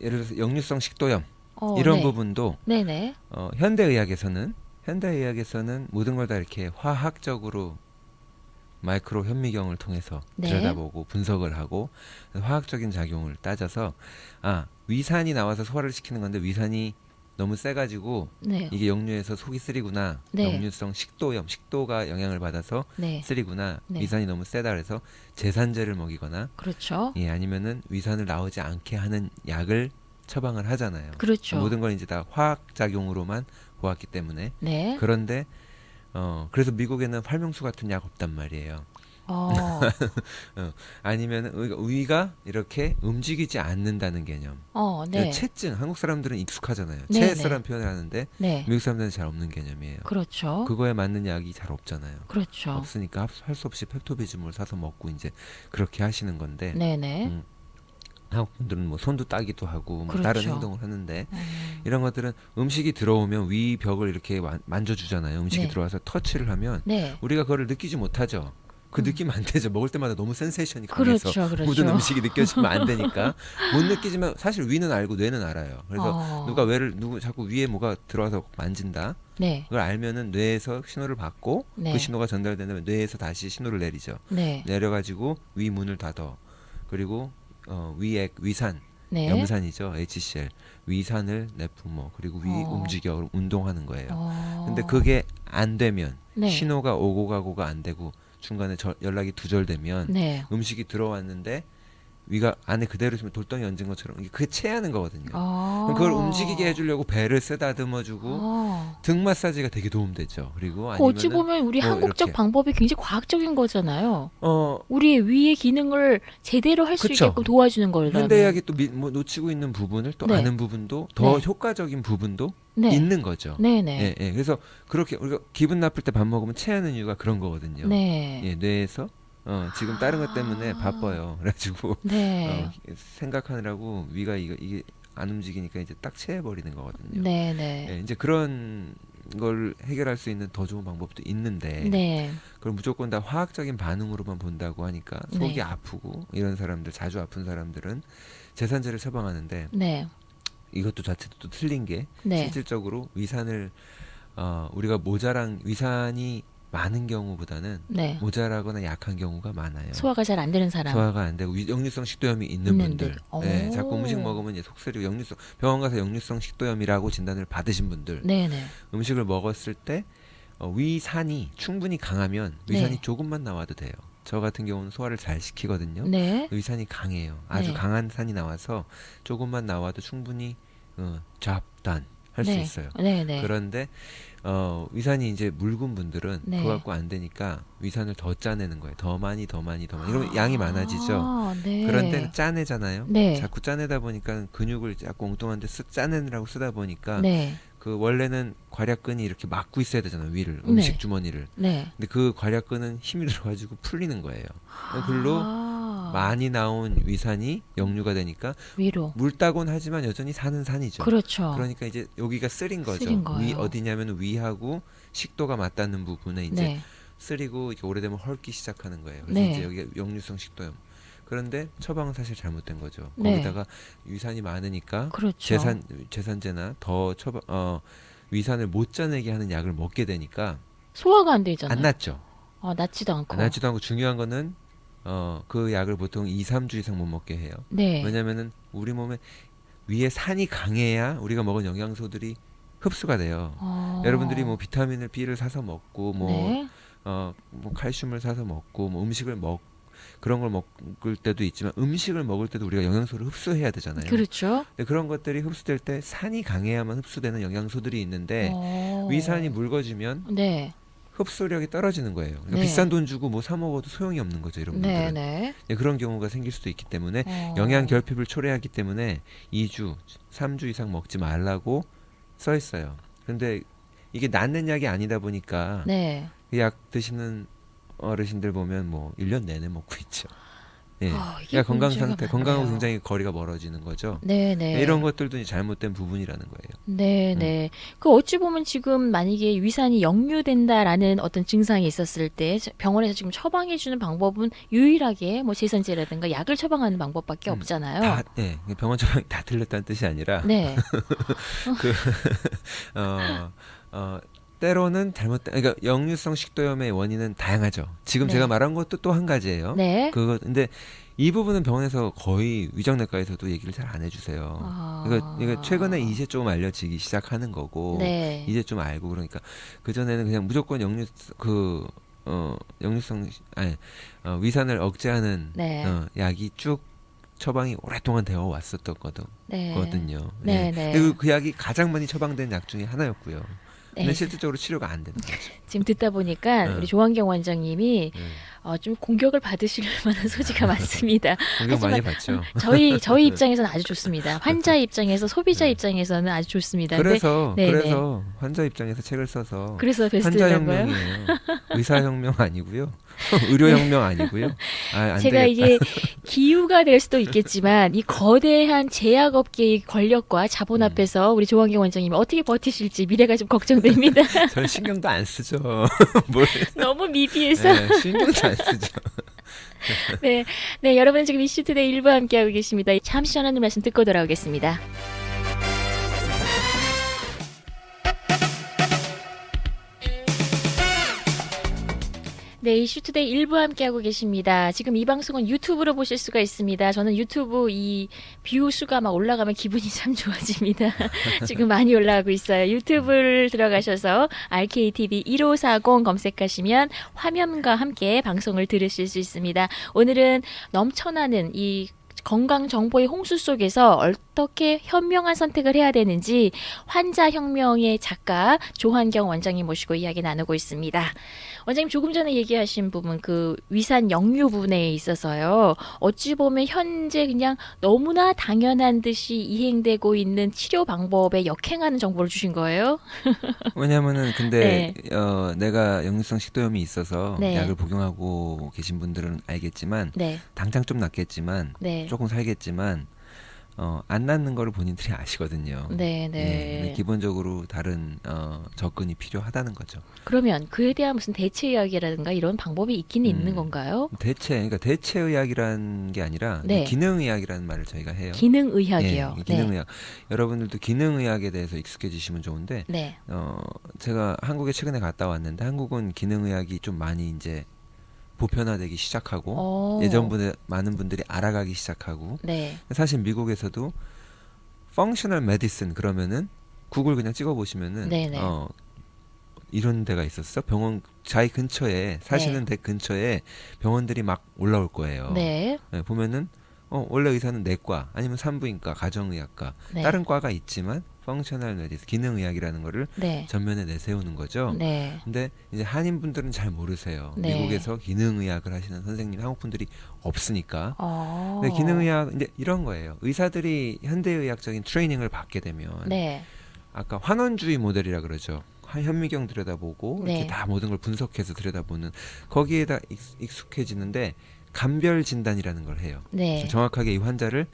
S3: 예를 들어서 역류성 식도염 이런
S2: 네.
S3: 부분도
S2: 네네.
S3: 현대의학에서는 모든 걸 다 이렇게 화학적으로 마이크로 현미경을 통해서
S2: 네.
S3: 들여다보고 분석을 하고 화학적인 작용을 따져서 위산이 나와서 소화를 시키는 건데 위산이 너무 세가지고
S2: 네.
S3: 이게 역류해서 속이 쓰리구나.
S2: 네.
S3: 역류성 식도염, 식도가 영향을 받아서
S2: 네.
S3: 쓰리구나.
S2: 네.
S3: 위산이 너무 세다 그래서 제산제를 먹이거나
S2: 그렇죠.
S3: 아니면은 위산을 나오지 않게 하는 약을 처방을 하잖아요.
S2: 그렇죠.
S3: 모든 건 이제 다 화학 작용으로만 보았기 때문에
S2: 네.
S3: 그런데 그래서 미국에는 활명수 같은 약 없단 말이에요. 아니면 위가 이렇게 움직이지 않는다는 개념.
S2: 네.
S3: 체증 한국 사람들은 익숙하잖아요.
S2: 네,
S3: 체스라는 표현을 하는데
S2: 네.
S3: 미국 사람들은 잘 없는 개념이에요.
S2: 그렇죠.
S3: 그거에 맞는 약이 잘 없잖아요.
S2: 그렇죠.
S3: 없으니까 할 수 없이 펩토비즘을 사서 먹고 이제 그렇게 하시는 건데
S2: 네네.
S3: 한국 분들은 뭐 손도 따기도 하고 뭐
S2: 그렇죠.
S3: 다른 행동을 하는데 이런 것들은 음식이 들어오면 위 벽을 이렇게 만져주잖아요. 음식이
S2: 네.
S3: 들어와서 터치를 하면
S2: 네.
S3: 우리가 그거를 느끼지 못하죠. 그 느낌 안 되죠. 먹을 때마다 너무 센세이션이 강해서
S2: 그렇죠.
S3: 모든 음식이 느껴지면 안 되니까 못 느끼지만 사실 위는 알고 뇌는 알아요. 그래서 누가 자꾸 위에 뭐가 들어와서 만진다.
S2: 네.
S3: 그걸 알면은 뇌에서 신호를 받고
S2: 네.
S3: 그 신호가 전달되면 뇌에서 다시 신호를 내리죠.
S2: 네.
S3: 내려가지고 위 문을 닫아. 그리고 위산,
S2: 네.
S3: 염산이죠. HCl. 위산을 내뿜어. 그리고 위 움직여 운동하는 거예요. 근데 그게 안 되면
S2: 네.
S3: 신호가 오고 가고가 안 되고 중간에 연락이 두절되면
S2: 네.
S3: 음식이 들어왔는데 위가 안에 그대로 있으면 돌덩이 얹은 것처럼 그게 체하는 거거든요. 그럼 그걸 움직이게 해주려고 배를 쓰다듬어주고 등 마사지가 되게 도움되죠. 그리고 아니면
S2: 어찌 보면 우리 한국적
S3: 이렇게.
S2: 방법이 굉장히 과학적인 거잖아요.
S3: 어
S2: 우리의 위의 기능을 제대로 할 수
S3: 그쵸.
S2: 있게끔 도와주는 거라면.
S3: 현대의학이 또 뭐 놓치고 있는 부분을 또
S2: 네.
S3: 아는 부분도 더
S2: 네.
S3: 효과적인 부분도
S2: 네.
S3: 있는 거죠.
S2: 네네.
S3: 예, 예. 그래서 그렇게 우리가 기분 나쁠 때 밥 먹으면 체하는 이유가 그런 거거든요.
S2: 네.
S3: 예, 뇌에서 지금 다른 것 때문에 바빠요. 그래가지고
S2: 네.
S3: 생각하느라고 위가 이게 안 움직이니까 이제 딱 체해버리는 거거든요.
S2: 네네.
S3: 예, 이제 그런 걸 해결할 수 있는 더 좋은 방법도 있는데
S2: 네.
S3: 그걸 무조건 다 화학적인 반응으로만 본다고 하니까 속이
S2: 네.
S3: 아프고 이런 사람들 자주 아픈 사람들은 제산제를 처방하는데
S2: 네.
S3: 이것도 자체도 또 틀린 게
S2: 네.
S3: 실질적으로 위산을 우리가 위산이 많은 경우보다는
S2: 네.
S3: 모자라거나 약한 경우가 많아요.
S2: 소화가 잘 안 되는 사람.
S3: 소화가 안 되고 역류성 식도염이 있는
S2: 있는데.
S3: 분들, 네,
S2: 오.
S3: 자꾸 음식 먹으면 이제 속쓰리고 병원 가서 역류성 식도염이라고 진단을 받으신 분들,
S2: 네네.
S3: 음식을 먹었을 때 위산이 충분히 강하면 위산이
S2: 네.
S3: 조금만 나와도 돼요. 저 같은 경우는 소화를 잘 시키거든요.
S2: 네.
S3: 위산이 강해요. 아주
S2: 네.
S3: 강한 산이 나와서 조금만 나와도 충분히 잡단 할 수
S2: 네.
S3: 있어요.
S2: 네네.
S3: 그런데 위산이 이제 묽은 분들은
S2: 네.
S3: 그거 갖고 안 되니까 위산을 더 짜내는 거예요. 더 많이. 이러면 양이 많아지죠.
S2: 네.
S3: 그런데 짜내잖아요.
S2: 네.
S3: 자꾸 짜내다 보니까 근육을 자꾸 엉뚱한데 짜내느라고 쓰다 보니까
S2: 네.
S3: 그 원래는 괄약근이 이렇게 막고 있어야 되잖아요. 위를 음식
S2: 네.
S3: 주머니를.
S2: 네.
S3: 근데 그 괄약근은 힘이 들어가지고 풀리는 거예요. 글로 많이 나온 위산이 역류가 되니까
S2: 위로.
S3: 묽다곤 하지만 여전히 사는 산이죠.
S2: 그렇죠.
S3: 그러니까 이제 여기가 쓰린 거죠.
S2: 쓰린 거예요.
S3: 어디냐면 위하고 식도가 맞닿는 부분에 이제
S2: 네.
S3: 쓰리고 이렇게 오래되면 헐기 시작하는 거예요. 그래서
S2: 네.
S3: 이제 여기가 역류성 식도염. 그런데 처방은 사실 잘못된 거죠.
S2: 네.
S3: 거기다가 위산이 많으니까
S2: 그렇죠.
S3: 제산제나 더 위산을 못 짜내게 하는 약을 먹게 되니까
S2: 소화가 안 되잖아요.
S3: 안 낫죠.
S2: 낫지도 않고.
S3: 안 낫지도 않고 중요한 거는 그 약을 보통 2, 3주 이상 못 먹게 해요.
S2: 네.
S3: 왜냐면은 우리 몸에 위에 산이 강해야 우리가 먹은 영양소들이 흡수가 돼요. 여러분들이 뭐 비타민을 B를 사서 먹고
S2: 네.
S3: 뭐 칼슘을 사서 먹고 뭐 그런 걸 먹을 때도 있지만 음식을 먹을 때도 우리가 영양소를 흡수해야 되잖아요.
S2: 그렇죠.
S3: 근데 그런 것들이 흡수될 때 산이 강해야만 흡수되는 영양소들이 있는데 위산이 묽어지면
S2: 네.
S3: 흡수력이 떨어지는 거예요. 그러니까
S2: 네.
S3: 비싼 돈 주고 뭐 사 먹어도 소용이 없는 거죠, 이런 분들은.
S2: 네.
S3: 네, 그런 경우가 생길 수도 있기 때문에 영양 결핍을 초래하기 때문에 2주, 3주 이상 먹지 말라고 써 있어요. 근데 이게 낫는 약이 아니다 보니까
S2: 네.
S3: 그 약 드시는 어르신들 보면 뭐 1년 내내 먹고 있죠. 예.
S2: 이게
S3: 그러니까 건강
S2: 문제가
S3: 상태, 건강하고
S2: 많네요.
S3: 굉장히 거리가 멀어지는 거죠.
S2: 네네.
S3: 이런 것들도 이제 잘못된 부분이라는 거예요.
S2: 네네. 그 어찌 보면 지금 만약에 위산이 역류된다라는 어떤 증상이 있었을 때 병원에서 지금 처방해주는 방법은 유일하게 뭐 제산제라든가 약을 처방하는 방법밖에 없잖아요.
S3: 다, 예. 병원 처방이 다 틀렸다는 뜻이 아니라
S2: 네.
S3: 때로는 그러니까 역류성 식도염의 원인은 다양하죠. 지금
S2: 네.
S3: 제가 말한 것도 또 한 가지예요.
S2: 네.
S3: 근데 이 부분은 병원에서 거의 위정내과에서도 얘기를 잘 안 해주세요. 이거 최근에 이제 좀 알려지기 시작하는 거고,
S2: 네.
S3: 이제 좀 알고 그러니까 그 전에는 그냥 무조건 위산을 억제하는
S2: 네.
S3: 약이 쭉 처방이 오랫동안 되어 왔었던 거거든요.
S2: 네.
S3: 그리고 그 약이 가장 많이 처방된 약 중에 하나였고요. 근데
S2: 네.
S3: 실질적으로 치료가 안 되는 거죠.
S2: 지금 듣다 보니까 우리 조한경 원장님이
S3: 네.
S2: 좀 공격을 받으실 만한 소지가 많습니다.
S3: 공격 많이
S2: 하지만
S3: 받죠.
S2: 저희 입장에서는 아주 좋습니다. 환자 입장에서 소비자 입장에서는 아주 좋습니다.
S3: 그래서
S2: 근데,
S3: 환자 입장에서 책을 써서
S2: 그래서
S3: 환자
S2: 베스트라고요?
S3: 혁명이에요. 의사 혁명 아니고요. 의료 혁명 아니고요. 안
S2: 제가
S3: 되겠다.
S2: 이게 기우가 될 수도 있겠지만 이 거대한 제약업계의 권력과 자본 앞에서 우리 조한경 원장님이 어떻게 버티실지 미래가 좀 걱정됩니다.
S3: 저는 신경도 안 쓰죠. 뭘
S2: 너무 미비해서.
S3: 신경도 안 안 쓰죠.
S2: 네, 네, 여러분 지금 이슈투데이 일부 함께하고 계십니다. 잠시 전하는 말씀 듣고 돌아오겠습니다. 네, 이슈투데이 일부 함께하고 계십니다. 지금 이 방송은 유튜브로 보실 수가 있습니다. 저는 유튜브 이 뷰 수가 막 올라가면 기분이 참 좋아집니다. 지금 많이 올라가고 있어요. 유튜브를 들어가셔서 RKTV 1540 검색하시면 화면과 함께 방송을 들으실 수 있습니다. 오늘은 넘쳐나는 이 건강 정보의 홍수 속에서 어떻게 현명한 선택을 해야 되는지 환자혁명의 작가 조한경 원장님 모시고 이야기 나누고 있습니다. 원장님 조금 전에 얘기하신 부분 그 위산 역류 부분에 있어서요. 어찌 보면 현재 그냥 너무나 당연한 듯이 이행되고 있는 치료 방법에 역행하는 정보를 주신 거예요?
S3: 왜냐면은 근데 내가 역류성 식도염이 있어서
S2: 네.
S3: 약을 복용하고 계신 분들은 알겠지만
S2: 네.
S3: 당장 좀 낫겠지만
S2: 네.
S3: 조금 살겠지만 안 낫는 거를 본인들이 아시거든요.
S2: 네, 네.
S3: 근데 기본적으로 다른 접근이 필요하다는 거죠.
S2: 그러면 그에 대한 무슨 대체 의학이라든가 이런 방법이 있긴 있는 건가요?
S3: 그러니까 대체 의학이라는 게 아니라
S2: 네.
S3: 기능 의학이라는 말을 저희가 해요.
S2: 기능 의학이요.
S3: 예, 기능 의학. 여러분들도 기능 의학에 대해서 익숙해지시면 좋은데
S2: 네.
S3: 제가 한국에 최근에 갔다 왔는데 한국은 기능 의학이 좀 많이 이제 보편화되기 시작하고 예전보다 많은 분들이 알아가기 시작하고
S2: 네.
S3: 사실 미국에서도 펑셔널 메디슨 그러면은 구글 그냥 찍어 보시면은
S2: 네네.
S3: 이런 데가 있었어. 병원 자기 근처에 사시는 데 근처에 병원들이 막 올라올 거예요.
S2: 네.
S3: 네, 보면은 원래 의사는 내과 아니면 산부인과, 가정의학과
S2: 네.
S3: 다른 과가 있지만 펑셔널 메디슨 기능의학이라는 거를
S2: 네.
S3: 전면에 내세우는 거죠.
S2: 네.
S3: 근데 이제 한인분들은 잘 모르세요.
S2: 네.
S3: 미국에서 기능의학을 하시는 선생님 한국분들이 없으니까.
S2: 어.
S3: 근데 기능의학 이제 이런 거예요. 의사들이 현대의학적인 트레이닝을 받게 되면
S2: 네.
S3: 아까 환원주의 모델이라 그러죠. 현미경 들여다보고
S2: 네.
S3: 이렇게 다 모든 걸 분석해서 들여다보는 거기에다 익숙해지는데 감별 진단이라는 걸 해요.
S2: 네.
S3: 정확하게 이 환자를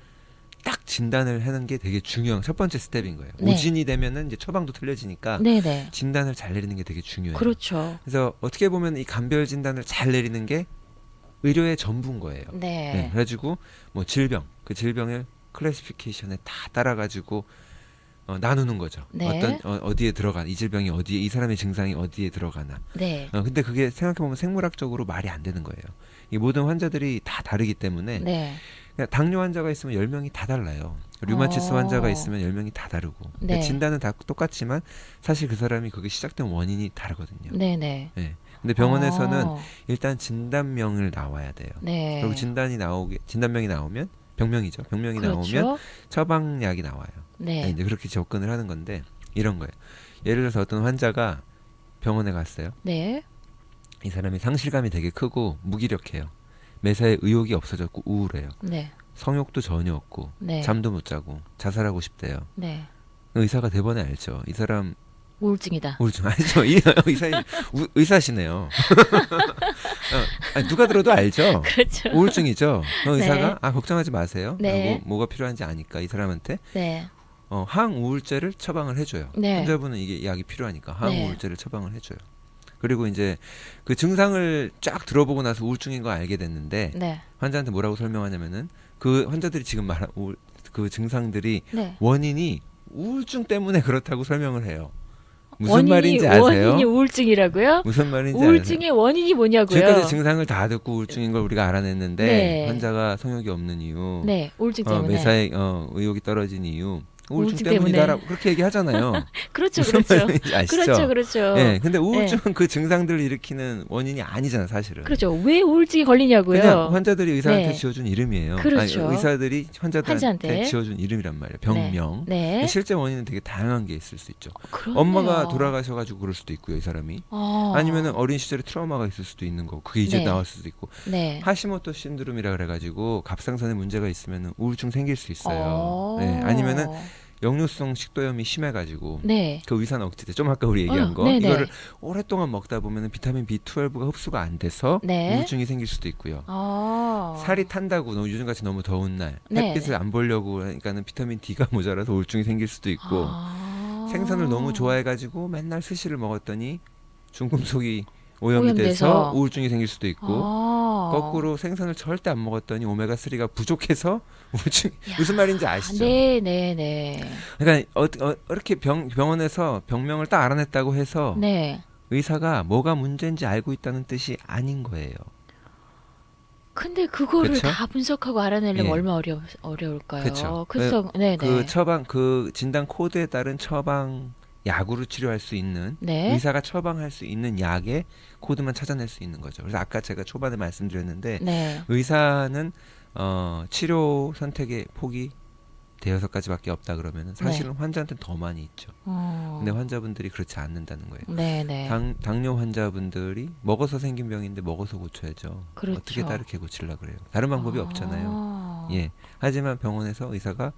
S3: 딱 진단을 하는 게 되게 중요한 첫 번째 스텝인 거예요.
S2: 네.
S3: 오진이 되면은 이제 처방도 틀려지니까
S2: 네네.
S3: 진단을 잘 내리는 게 되게 중요해요.
S2: 그렇죠.
S3: 그래서 어떻게 보면 이 감별 진단을 잘 내리는 게 의료의 전부인 거예요.
S2: 네.
S3: 그래가지고 뭐 질병, 그 질병을 클래시피케이션에 다 따라가지고 나누는 거죠.
S2: 네.
S3: 어디에 들어가나, 이 질병이 어디에, 이 사람의 증상이 어디에 들어가나.
S2: 네.
S3: 근데 그게 생각해보면 생물학적으로 말이 안 되는 거예요. 이 모든 환자들이 다 다르기 때문에
S2: 네.
S3: 그냥 당뇨 환자가 있으면 10명이 다 달라요. 류마티스 환자가 있으면 10명이 다 다르고.
S2: 네.
S3: 진단은 다 똑같지만 사실 그 사람이 그게 시작된 원인이 다르거든요.
S2: 네네.
S3: 네. 근데 병원에서는 일단 진단명을 나와야 돼요.
S2: 네.
S3: 그리고 진단명이 나오면 병명이죠. 병명이
S2: 그렇죠.
S3: 나오면 처방약이 나와요.
S2: 네.
S3: 이제 그렇게 접근을 하는 건데 이런 거예요. 예를 들어서 어떤 환자가 병원에 갔어요.
S2: 네.
S3: 이 사람이 상실감이 되게 크고 무기력해요. 매사에 의욕이 없어졌고 우울해요.
S2: 네.
S3: 성욕도 전혀 없고
S2: 네.
S3: 잠도 못 자고 자살하고 싶대요.
S2: 네.
S3: 의사가 대번에 알죠. 이 사람
S2: 우울증이다.
S3: 우울증 알죠. 의사시네요. 아니, 누가 들어도 알죠.
S2: 그렇죠.
S3: 우울증이죠. 의사가
S2: 네.
S3: 걱정하지 마세요.
S2: 네.
S3: 뭐가 필요한지 아니까 이 사람한테
S2: 네.
S3: 항우울제를 처방을 해줘요.
S2: 네.
S3: 환자분은 이게 약이 필요하니까
S2: 네.
S3: 항우울제를 처방을 해줘요. 그리고 이제 그 증상을 쫙 들어보고 나서 우울증인 거 알게 됐는데
S2: 네.
S3: 환자한테 뭐라고 설명하냐면은 그 환자들이 지금 말한 그 증상들이
S2: 네.
S3: 원인이 우울증 때문에 그렇다고 설명을 해요. 무슨
S2: 원인이,
S3: 말인지 아세요?
S2: 원인이 우울증이라고요?
S3: 무슨 말인지
S2: 우울증의
S3: 아세요?
S2: 원인이 뭐냐고요?
S3: 지금까지 증상을 다 듣고 우울증인 걸 우리가 알아냈는데
S2: 네.
S3: 환자가 성욕이 없는 이유,
S2: 네. 우울증 때문에.
S3: 매사에 의욕이 떨어진 이유, 우울증
S2: 우울증
S3: 때문이다라고 그렇게 얘기하잖아요.
S2: 그렇죠.
S3: 무슨
S2: 그렇죠.
S3: 말인지 아시죠?
S2: 그렇죠. 그렇죠.
S3: 네, 근데 우울증은 그 증상들을 일으키는 원인이 아니잖아, 사실은.
S2: 그렇죠. 왜 우울증이 걸리냐고요?
S3: 그냥 환자들이 의사한테
S2: 네.
S3: 지어준 이름이에요.
S2: 그렇죠.
S3: 아니, 의사들이 환자들한테
S2: 환자한테.
S3: 지어준 이름이란 말이에요. 병명.
S2: 네.
S3: 실제 원인은 되게 다양한 게 있을 수 있죠.
S2: 그렇네요.
S3: 엄마가 돌아가셔가지고 그럴 수도 있고요, 이 사람이. 아니면은 어린 시절에 트라우마가 있을 수도 있는 거고, 그게 이제
S2: 네.
S3: 나왔을 수도 있고.
S2: 네.
S3: 하시모토 신드롬이라 그래가지고 갑상선에 문제가 있으면은 우울증 생길 수 있어요. 네. 아니면은 역류성 식도염이 심해가지고
S2: 네.
S3: 그 위산 억제제 좀 아까 우리 얘기한 거
S2: 네네.
S3: 이거를 오랫동안 먹다 보면은 비타민 B12가 흡수가 안 돼서
S2: 네.
S3: 우울증이 생길 수도 있고요. 살이 탄다고 요즘같이 너무 더운 날
S2: 네.
S3: 햇빛을 안 보려고 하니까는 비타민 D가 모자라서 우울증이 생길 수도 있고 생선을 너무 좋아해가지고 맨날 스시를 먹었더니 중금속이 오염이 돼서
S2: 오염돼서.
S3: 우울증이 생길 수도 있고
S2: 아.
S3: 거꾸로 생선을 절대 안 먹었더니 오메가3가 부족해서 우울증.
S2: 야.
S3: 무슨 말인지 아시죠?
S2: 네네네.
S3: 그러니까 이렇게 병원에서 병명을 딱 알아냈다고 해서
S2: 네.
S3: 의사가 뭐가 문제인지 알고 있다는 뜻이 아닌 거예요.
S2: 근데 그거를
S3: 그쵸?
S2: 다 분석하고 알아내려면
S3: 예.
S2: 얼마 어려울까요?
S3: 그쵸.
S2: 그래서 네네.
S3: 그 처방 그 진단 코드에 따른 처방 약으로 치료할 수 있는
S2: 네.
S3: 의사가 처방할 수 있는 약의 코드만 찾아낼 수 있는 거죠. 그래서 아까 제가 초반에 말씀드렸는데
S2: 네.
S3: 의사는 치료 선택의 폭이 대여섯 가지밖에 없다 그러면 사실은 환자한테는 더 많이 있죠. 근데 환자분들이 그렇지 않는다는 거예요.
S2: 네네.
S3: 당뇨 환자분들이 먹어서 생긴 병인데 먹어서 고쳐야죠.
S2: 그렇죠.
S3: 어떻게 다르게 고치려고 그래요? 다른 방법이 없잖아요. 예. 하지만 병원에서 의사가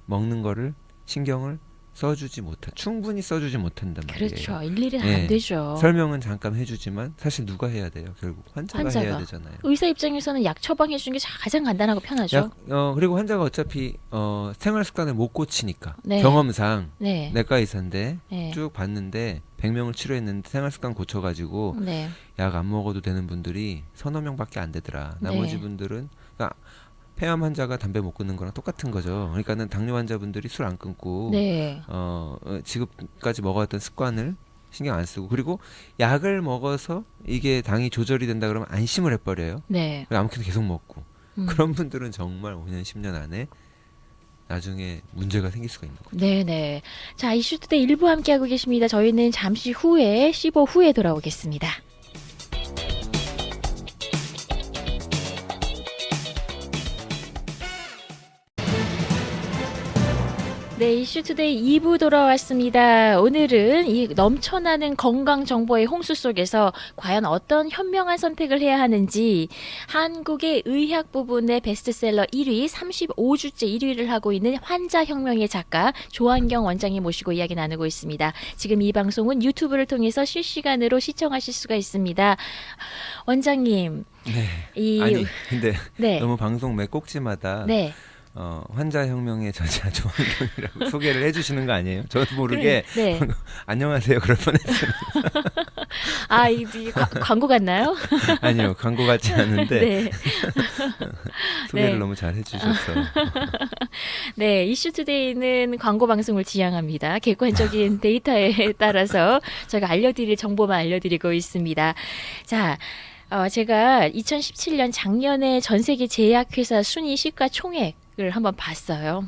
S3: 먹는 거를 신경을 충분히 써주지 못한단 말이에요.
S2: 그렇죠. 일일이
S3: 예.
S2: 안 되죠.
S3: 설명은 잠깐 해주지만 사실 누가 해야 돼요? 결국 환자가
S2: 환자가.
S3: 해야 되잖아요.
S2: 의사 입장에서는 약 처방해 주는 게 가장 간단하고 편하죠.
S3: 그리고 환자가 어차피 생활 습관을 못 고치니까
S2: 네.
S3: 경험상
S2: 네.
S3: 내과 의사인데
S2: 네.
S3: 쭉 봤는데 100명을 치료했는데 생활 습관 고쳐가지고
S2: 네.
S3: 약 안 먹어도 되는 분들이 서너 명밖에 안 되더라. 나머지
S2: 네.
S3: 분들은 그러니까 폐암 환자가 담배 못 끊는 거랑 똑같은 거죠. 그러니까는 당뇨 환자분들이 술 안 끊고
S2: 네.
S3: 지금까지 먹어왔던 습관을 신경 안 쓰고 그리고 약을 먹어서 이게 당이 조절이 된다 그러면 안심을 해버려요.
S2: 네.
S3: 아무튼 계속 먹고
S2: 음.
S3: 그런 분들은 정말 5년 10년 안에 나중에 문제가 생길 수가 있는 거죠.
S2: 네네. 자, 이슈투데이 1부 함께하고 계십니다. 저희는 잠시 후에 15 후에 돌아오겠습니다. 네, 이슈투데이 2부 돌아왔습니다. 오늘은 이 넘쳐나는 건강 정보의 홍수 속에서 과연 어떤 현명한 선택을 해야 하는지 한국의 의학 부분의 베스트셀러 1위, 35주째 1위를 하고 있는 환자혁명의 작가 조한경 원장님 모시고 이야기 나누고 있습니다. 지금 이 방송은 유튜브를 통해서 실시간으로 시청하실 수가 있습니다. 원장님,
S3: 네. 아니 근데
S2: 네,
S3: 너무 방송 매 꼭지마다
S2: 네,
S3: 환자혁명의 저자 조한경이라고 소개를 해주시는 거 아니에요? 저도 모르게
S2: 네.
S3: 안녕하세요 그럴 뻔했어요.
S2: 아, 이 광고 같나요?
S3: 아니요 광고 같지 않은데
S2: 네.
S3: 소개를
S2: 네.
S3: 너무 잘 해주셔서
S2: 네, 이슈투데이는 광고 방송을 지향합니다. 객관적인 데이터에 따라서 저희가 알려드릴 정보만 알려드리고 있습니다. 자, 제가 2017년 작년에 전 세계 제약회사 순위 시가총액을 한번 봤어요.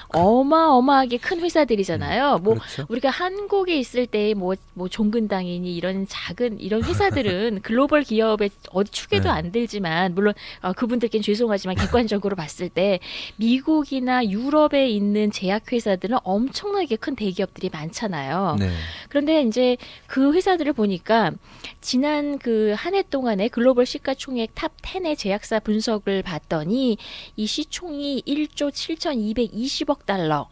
S2: 어마어마하게 큰 회사들이잖아요. 뭐
S3: 그렇죠.
S2: 우리가 한국에 있을 때 뭐 종근당이니 이런 작은 이런 회사들은 글로벌 기업의 어디 축에도
S3: 네.
S2: 안 들지만 물론 그분들께는 죄송하지만 객관적으로 봤을 때 미국이나 유럽에 있는 제약 회사들은 엄청나게 큰 대기업들이 많잖아요.
S3: 네.
S2: 그런데 이제 그 회사들을 보니까 지난 그 한 해 동안에 글로벌 시가총액 탑 10의 제약사 분석을 봤더니 이 시총이 1조 7,220억 달러.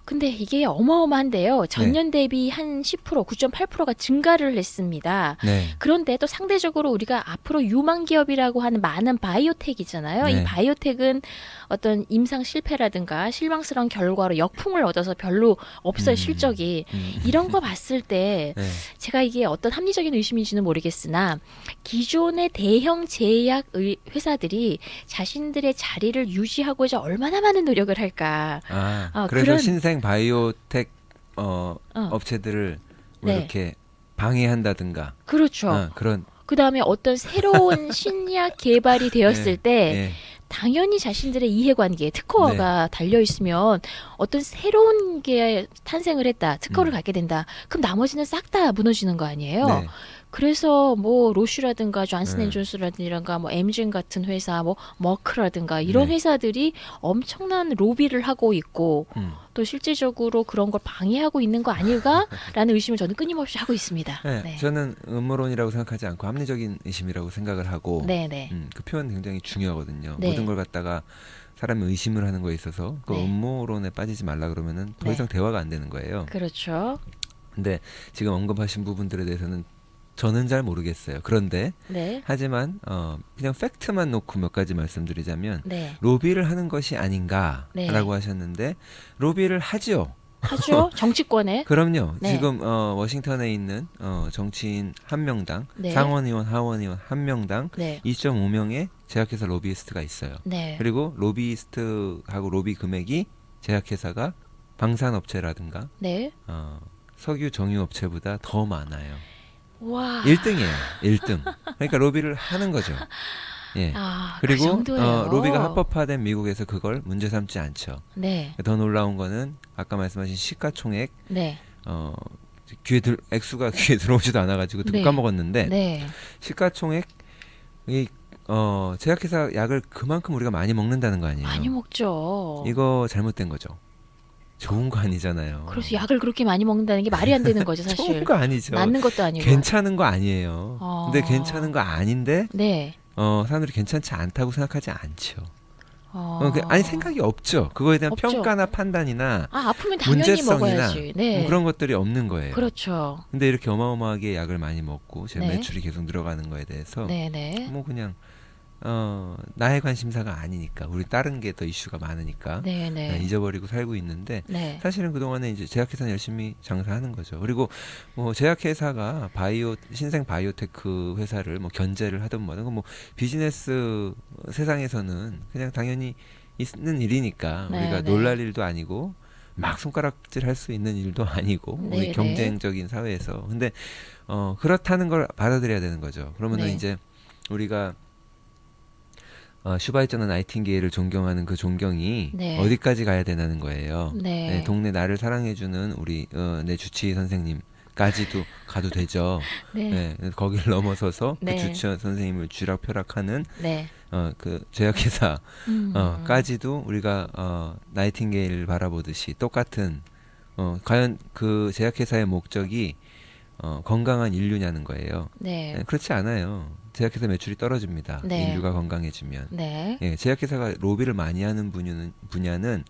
S2: 근데 이게 어마어마한데요. 전년 대비 한 10%, 9.8%가 증가를 했습니다.
S3: 네.
S2: 그런데 또 상대적으로 우리가 앞으로 유망 기업이라고 하는 많은 바이오텍이잖아요.
S3: 네.
S2: 이 바이오텍은 어떤 임상 실패라든가 실망스러운 결과로 역풍을 얻어서 별로 없어요, 실적이. 이런 거 봤을 때
S3: 네.
S2: 제가 이게 어떤 합리적인 의심인지는 모르겠으나 기존의 대형 제약 회사들이 자신들의 자리를 유지하고자 얼마나 많은 노력을 할까.
S3: 그래서
S2: 그런-
S3: 신생 바이오텍 업체들을 뭐
S2: 네.
S3: 이렇게 방해한다든가
S2: 그렇죠.
S3: 그런
S2: 그다음에 어떤 새로운 신약 개발이 되었을 때
S3: 예.
S2: 당연히 자신들의 이해관계, 특허가 달려 있으면 어떤 새로운 게 탄생을 했다, 특허를 갖게 된다. 그럼 나머지는 싹 다 무너지는 거 아니에요?
S3: 네.
S2: 그래서 뭐 로슈라든가 존슨앤
S3: 네.
S2: 존슨라든가 뭐 엠진 같은 회사, 뭐 머크라든가 이런
S3: 네.
S2: 회사들이 엄청난 로비를 하고 있고 또 실질적으로 그런 걸 방해하고 있는 거 아닐까라는 의심을 저는 끊임없이 하고 있습니다.
S3: 네.
S2: 네.
S3: 저는 음모론이라고 생각하지 않고 합리적인 의심이라고 생각을 하고
S2: 네네.
S3: 그 표현 굉장히 중요하거든요.
S2: 네.
S3: 모든 걸 갖다가 사람이 의심을 하는 거에 있어서 그
S2: 네.
S3: 음모론에 빠지지 말라 그러면은 더
S2: 네.
S3: 이상 대화가 안 되는 거예요.
S2: 그렇죠.
S3: 근데 지금 언급하신 부분들에 대해서는 저는 잘 모르겠어요. 그런데
S2: 네.
S3: 하지만 그냥 팩트만 놓고 몇 가지 말씀드리자면
S2: 네.
S3: 로비를 하는 것이 아닌가라고
S2: 네.
S3: 하셨는데 로비를 하죠.
S2: 하죠. 정치권에.
S3: 그럼요.
S2: 네.
S3: 지금 워싱턴에 있는 정치인 한 명당,
S2: 네.
S3: 상원의원, 하원의원 한 명당
S2: 네.
S3: 2.5명의 제약회사 로비이스트가 있어요.
S2: 네.
S3: 그리고 로비이스트하고 로비 금액이 제약회사가 방산업체라든가
S2: 네.
S3: 석유 정유업체보다 더 많아요.
S2: 와.
S3: 1등이에요. 1등. 그러니까 로비를 하는 거죠. 예.
S2: 그
S3: 그리고
S2: 정도예요.
S3: 로비가 합법화된 미국에서 그걸 문제 삼지 않죠.
S2: 네.
S3: 더 놀라운 거는 아까 말씀하신 시가총액
S2: 네.
S3: 액수가 귀에 들어오지도 않아가지고 듣고
S2: 네.
S3: 까먹었는데
S2: 네.
S3: 시가총액 제약회사 약을 그만큼 우리가 많이 먹는다는 거 아니에요?
S2: 많이 먹죠.
S3: 이거 잘못된 거죠. 좋은 거 아니잖아요.
S2: 그래서 약을 그렇게 많이 먹는다는 게 말이 안 되는 거죠, 사실.
S3: 좋은 거 아니죠.
S2: 낫는 것도 아니고.
S3: 괜찮은 거 아니에요. 근데 괜찮은 거 아닌데
S2: 네.
S3: 사람들이 괜찮지 않다고 생각하지 않죠.
S2: 어.
S3: 아니 생각이 없죠. 그거에 대한
S2: 없죠.
S3: 평가나 판단이나
S2: 아프면 당연히
S3: 문제성이나
S2: 먹어야지. 네.
S3: 뭐 그런 것들이 없는 거예요.
S2: 그렇죠.
S3: 근데 이렇게 어마어마하게 약을 많이 먹고 제
S2: 네.
S3: 매출이 계속 늘어가는 거에 대해서
S2: 네네.
S3: 뭐 그냥 나의 관심사가 아니니까 우리 다른 게 더 이슈가 많으니까
S2: 네네.
S3: 잊어버리고 살고 있는데
S2: 네.
S3: 사실은 그동안에 이제 제약회사는 열심히 장사하는 거죠. 그리고 뭐 제약회사가 신생 바이오테크 회사를 뭐 견제를 하든 뭐든 뭐 비즈니스 세상에서는 그냥 당연히 있는 일이니까
S2: 네,
S3: 우리가
S2: 네.
S3: 놀랄 일도 아니고 막 손가락질 할 수 있는 일도 아니고
S2: 네,
S3: 우리
S2: 네.
S3: 경쟁적인 사회에서 근데 그렇다는 걸 받아들여야 되는 거죠. 그러면은
S2: 네.
S3: 이제 우리가 슈바이처나 나이팅게일을 존경하는 그 존경이
S2: 네.
S3: 어디까지 가야 되냐는 거예요.
S2: 네.
S3: 동네 나를 사랑해주는 우리 내 주치의 선생님까지도 가도 되죠.
S2: 네.
S3: 거기를 넘어서서
S2: 네.
S3: 그 주치의 선생님을 쥐락펴락하는
S2: 네.
S3: 그 제약회사
S2: 음.
S3: 까지도 우리가 나이팅게일을 바라보듯이 똑같은 과연 그 제약회사의 목적이 건강한 인류냐는 거예요.
S2: 네.
S3: 그렇지 않아요. 제약회사 매출이 떨어집니다.
S2: 네.
S3: 인류가 건강해지면.
S2: 네.
S3: 제약회사가 로비를 많이 하는 분야는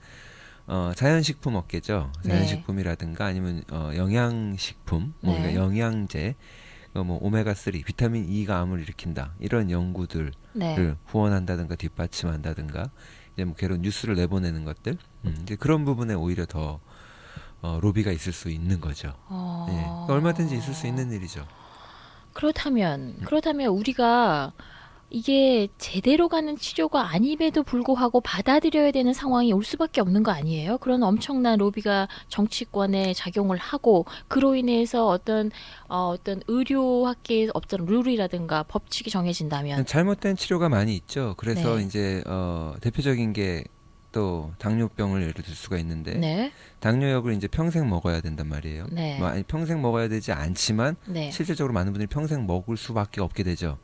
S3: 자연식품 업계죠.
S2: 네.
S3: 자연식품이라든가 아니면 영양식품, 뭐
S2: 네.
S3: 그러니까 영양제, 뭐 오메가3, 비타민 E가 암을 일으킨다. 이런 연구들을
S2: 네.
S3: 후원한다든가 뒷받침한다든가 이제 뭐 그런 뉴스를 내보내는 것들. 이제 그런 부분에 오히려 더 로비가 있을 수 있는 거죠. 얼마든지 있을 수 있는 일이죠.
S2: 그렇다면 우리가 이게 제대로 가는 치료가 아님에도 불구하고 받아들여야 되는 상황이 올 수밖에 없는 거 아니에요? 그런 엄청난 로비가 정치권에 작용을 하고 그로 인해서 어떤 의료학계의 어떤 룰이라든가 법칙이 정해진다면
S3: 잘못된 치료가 많이 있죠. 그래서
S2: 네.
S3: 이제 대표적인 게 또 당뇨병을 예를 들 수가 있는데
S2: 네.
S3: 당뇨약을 이제 평생 먹어야 된단 말이에요.
S2: 네.
S3: 뭐 아니, 평생 먹어야 되지 않지만
S2: 네.
S3: 실질적으로 많은 분들이 평생 먹을 수밖에 없게 되죠.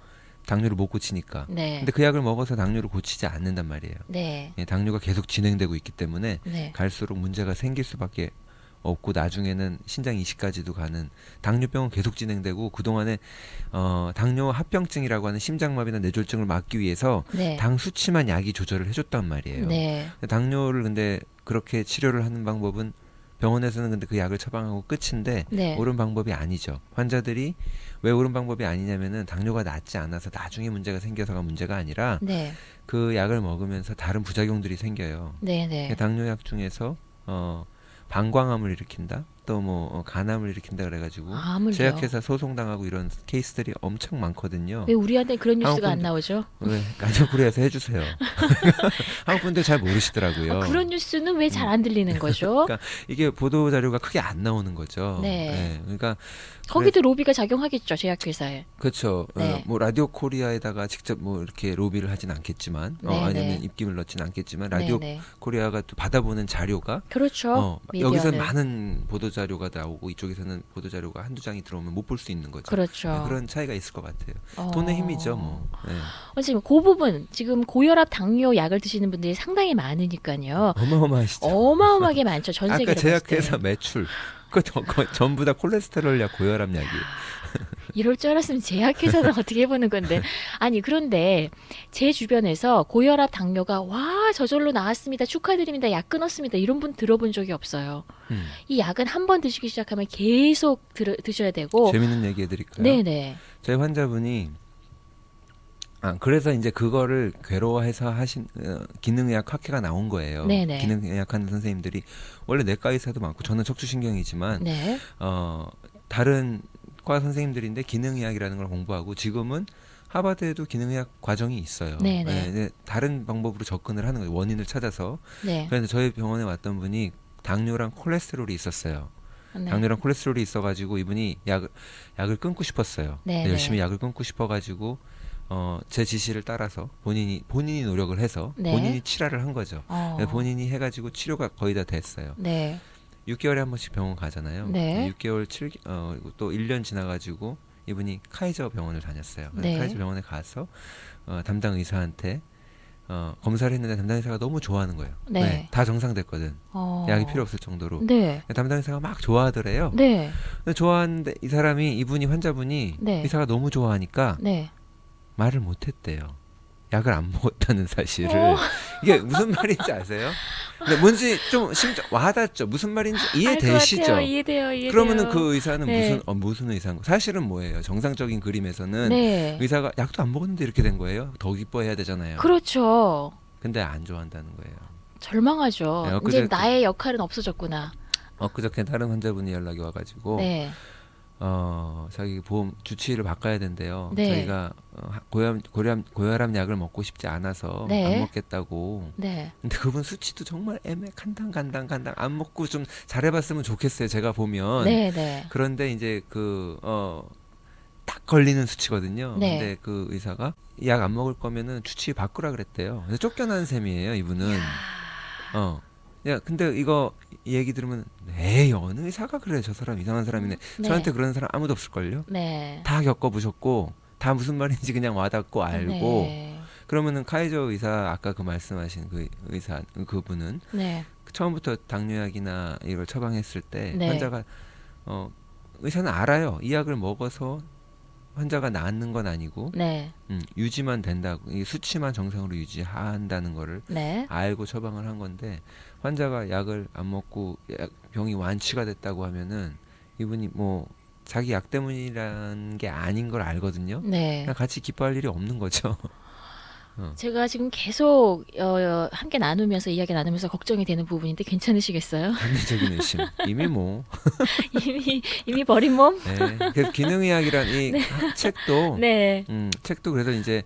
S3: 당뇨를 못 고치니까.
S2: 네.
S3: 근데 그 약을 먹어서 당뇨를 고치지 않는단 말이에요.
S2: 네.
S3: 당뇨가 계속 진행되고 있기 때문에
S2: 네.
S3: 갈수록 문제가 생길 수밖에 없고 나중에는 신장 이식까지도 가는 당뇨병은 계속 진행되고 그동안에 당뇨 합병증이라고 하는 심장마비나 뇌졸중을 막기 위해서
S2: 네.
S3: 당 수치만 약이 조절을 해줬단 말이에요.
S2: 네.
S3: 당뇨를 근데 그렇게 치료를 하는 방법은 병원에서는 근데 그 약을 처방하고 끝인데
S2: 네.
S3: 옳은 방법이 아니죠. 환자들이 왜 옳은 방법이 아니냐면은 당뇨가 낫지 않아서 나중에 문제가 생겨서가 문제가 아니라
S2: 네.
S3: 그 약을 먹으면서 다른 부작용들이 생겨요.
S2: 네. 네.
S3: 당뇨약 중에서 방광암을 일으킨다, 또 뭐 간암을 일으킨다 그래가지고
S2: 암을요?
S3: 제약회사 소송당하고 이런 케이스들이 엄청 많거든요.
S2: 왜 우리한테 그런 뉴스가 안
S3: 한국
S2: 나오죠?
S3: 왜 라디오 코리아에서 해주세요. 한국 분들 잘 모르시더라고요.
S2: 그런 뉴스는 왜 잘 안 들리는 거죠?
S3: 그러니까 이게 보도 자료가 크게 안 나오는 거죠.
S2: 네.
S3: 그러니까
S2: 거기도 로비가 작용하겠죠, 제약회사에.
S3: 그렇죠.
S2: 네.
S3: 뭐 라디오 코리아에다가 직접 뭐 이렇게 로비를 하진 않겠지만,
S2: 네,
S3: 아니면
S2: 네.
S3: 입김을 넣지는 않겠지만 라디오
S2: 네, 네.
S3: 코리아가 또 받아보는 자료가
S2: 그렇죠.
S3: 여기서
S2: 미디어는.
S3: 많은 보도 자료가 나오고 이쪽에서는 보도 자료가 한두 장이 들어오면 못 볼 수 있는 거죠.
S2: 그렇죠.
S3: 그런 차이가 있을 것 같아요. 돈의 힘이죠, 뭐. 네.
S2: 지금 그 부분, 지금 고혈압 당뇨 약을 드시는 분들이 상당히 많으니까요.
S3: 어마어마하시죠.
S2: 어마어마하게 많죠. 전
S3: 아까
S2: 세계로 봤을 때.
S3: 제약회사 매출 그 전부 다 콜레스테롤 약, 고혈압 약이.
S2: 이럴 줄 알았으면 제약회사는 어떻게 해보는 건데. 아니 그런데 제 주변에서 고혈압 당뇨가 와 저절로 나았습니다. 축하드립니다. 약 끊었습니다. 이런 분 들어본 적이 없어요. 이 약은 한 번 드시기 시작하면 계속 드셔야 되고.
S3: 재밌는 얘기 해드릴까요?
S2: 네네.
S3: 저희 환자분이 그래서 이제 그거를 괴로워해서 하신 기능의학 학회가 나온 거예요.
S2: 네네.
S3: 기능의학 하는 선생님들이 원래 내과 의사도 많고 저는 척추신경이지만
S2: 네.
S3: 다른 과 선생님들인데 기능의학이라는 걸 공부하고 지금은 하버드에도 기능의학 과정이 있어요.
S2: 네네.
S3: 네, 다른 방법으로 접근을 하는 거예요. 원인을 찾아서.
S2: 네.
S3: 그래서 저희 병원에 왔던 분이 당뇨랑 콜레스테롤이 있었어요.
S2: 네.
S3: 당뇨랑 콜레스테롤이 있어가지고 이분이 약을 끊고 싶었어요.
S2: 네네.
S3: 열심히 약을 끊고 싶어가지고 제 지시를 따라서 본인이 노력을 해서
S2: 네.
S3: 본인이 치료를 한 거죠. 네, 본인이 해가지고 치료가 거의 다 됐어요.
S2: 네.
S3: 6개월에 한 번씩 병원 가잖아요.
S2: 네.
S3: 6개월 또 1년 지나가지고 이분이 카이저 병원을 다녔어요. 그래서
S2: 네.
S3: 카이저 병원에 가서 담당 의사한테 검사를 했는데 담당 의사가 너무 좋아하는 거예요.
S2: 네.
S3: 다 정상됐거든. 약이 필요 없을 정도로.
S2: 네.
S3: 담당 의사가 막 좋아하더래요.
S2: 네.
S3: 근데 좋아하는데 이분이 환자분이
S2: 네.
S3: 의사가 너무 좋아하니까
S2: 네.
S3: 말을 못했대요. 약을 안 먹었다는 사실을. 이게 무슨 말인지 아세요? 근데 뭔지 좀 심적 와닿죠. 무슨 말인지 이해되시죠?
S2: 이해돼요.
S3: 그러면은 그 의사는
S2: 네.
S3: 무슨 의사인가? 사실은 뭐예요? 정상적인 그림에서는
S2: 네.
S3: 의사가 약도 안 먹었는데 이렇게 된 거예요. 더 기뻐해야 되잖아요.
S2: 그렇죠.
S3: 근데 안 좋아한다는 거예요.
S2: 절망하죠.
S3: 네,
S2: 이제 나의 역할은 없어졌구나.
S3: 엊그저께 다른 환자분이 연락이 와가지고
S2: 네.
S3: 자기 보험 주치의를 바꿔야 된대요.
S2: 네.
S3: 자기가 고혈압 약을 먹고 싶지 않아서
S2: 네.
S3: 안 먹겠다고.
S2: 네.
S3: 근데 그분 수치도 정말 간당 안 먹고 좀 잘해봤으면 좋겠어요. 제가 보면.
S2: 네. 네.
S3: 그런데 이제 딱 걸리는 수치거든요.
S2: 네.
S3: 근데 그 의사가 약 안 먹을 거면은 주치의 바꾸라 그랬대요. 그래서 쫓겨난 셈이에요, 이분은. 야, 근데 이거 얘기 들으면 에이, 어느 의사가 그래? 저 사람 이상한 사람이네.
S2: 네.
S3: 저한테 그런 사람 아무도 없을걸요?
S2: 네.
S3: 다 겪어보셨고 다 무슨 말인지 그냥 와닿고 알고
S2: 네.
S3: 그러면은 카이저 의사 아까 그 말씀하신 그 의사 그분은
S2: 네.
S3: 처음부터 당뇨약이나 이걸 처방했을 때
S2: 네.
S3: 환자가 의사는 알아요. 이 약을 먹어서 환자가 낫는 건 아니고
S2: 네.
S3: 유지만 된다고 이 수치만 정상으로 유지한다는 거를
S2: 네.
S3: 알고 처방을 한 건데 환자가 약을 안 먹고 병이 완치가 됐다고 하면은 이분이 뭐 자기 약 때문이라는 게 아닌 걸 알거든요.
S2: 네.
S3: 그냥 같이 기뻐할 일이 없는 거죠.
S2: 제가 지금 계속 함께 나누면서 이야기 나누면서 걱정이 되는 부분인데 괜찮으시겠어요?
S3: 합리적인 의심. 이미 뭐.
S2: 이미 버린 몸?
S3: 네. 그래서 기능의학이란 이 책도
S2: 네.
S3: 책도 그래서 이제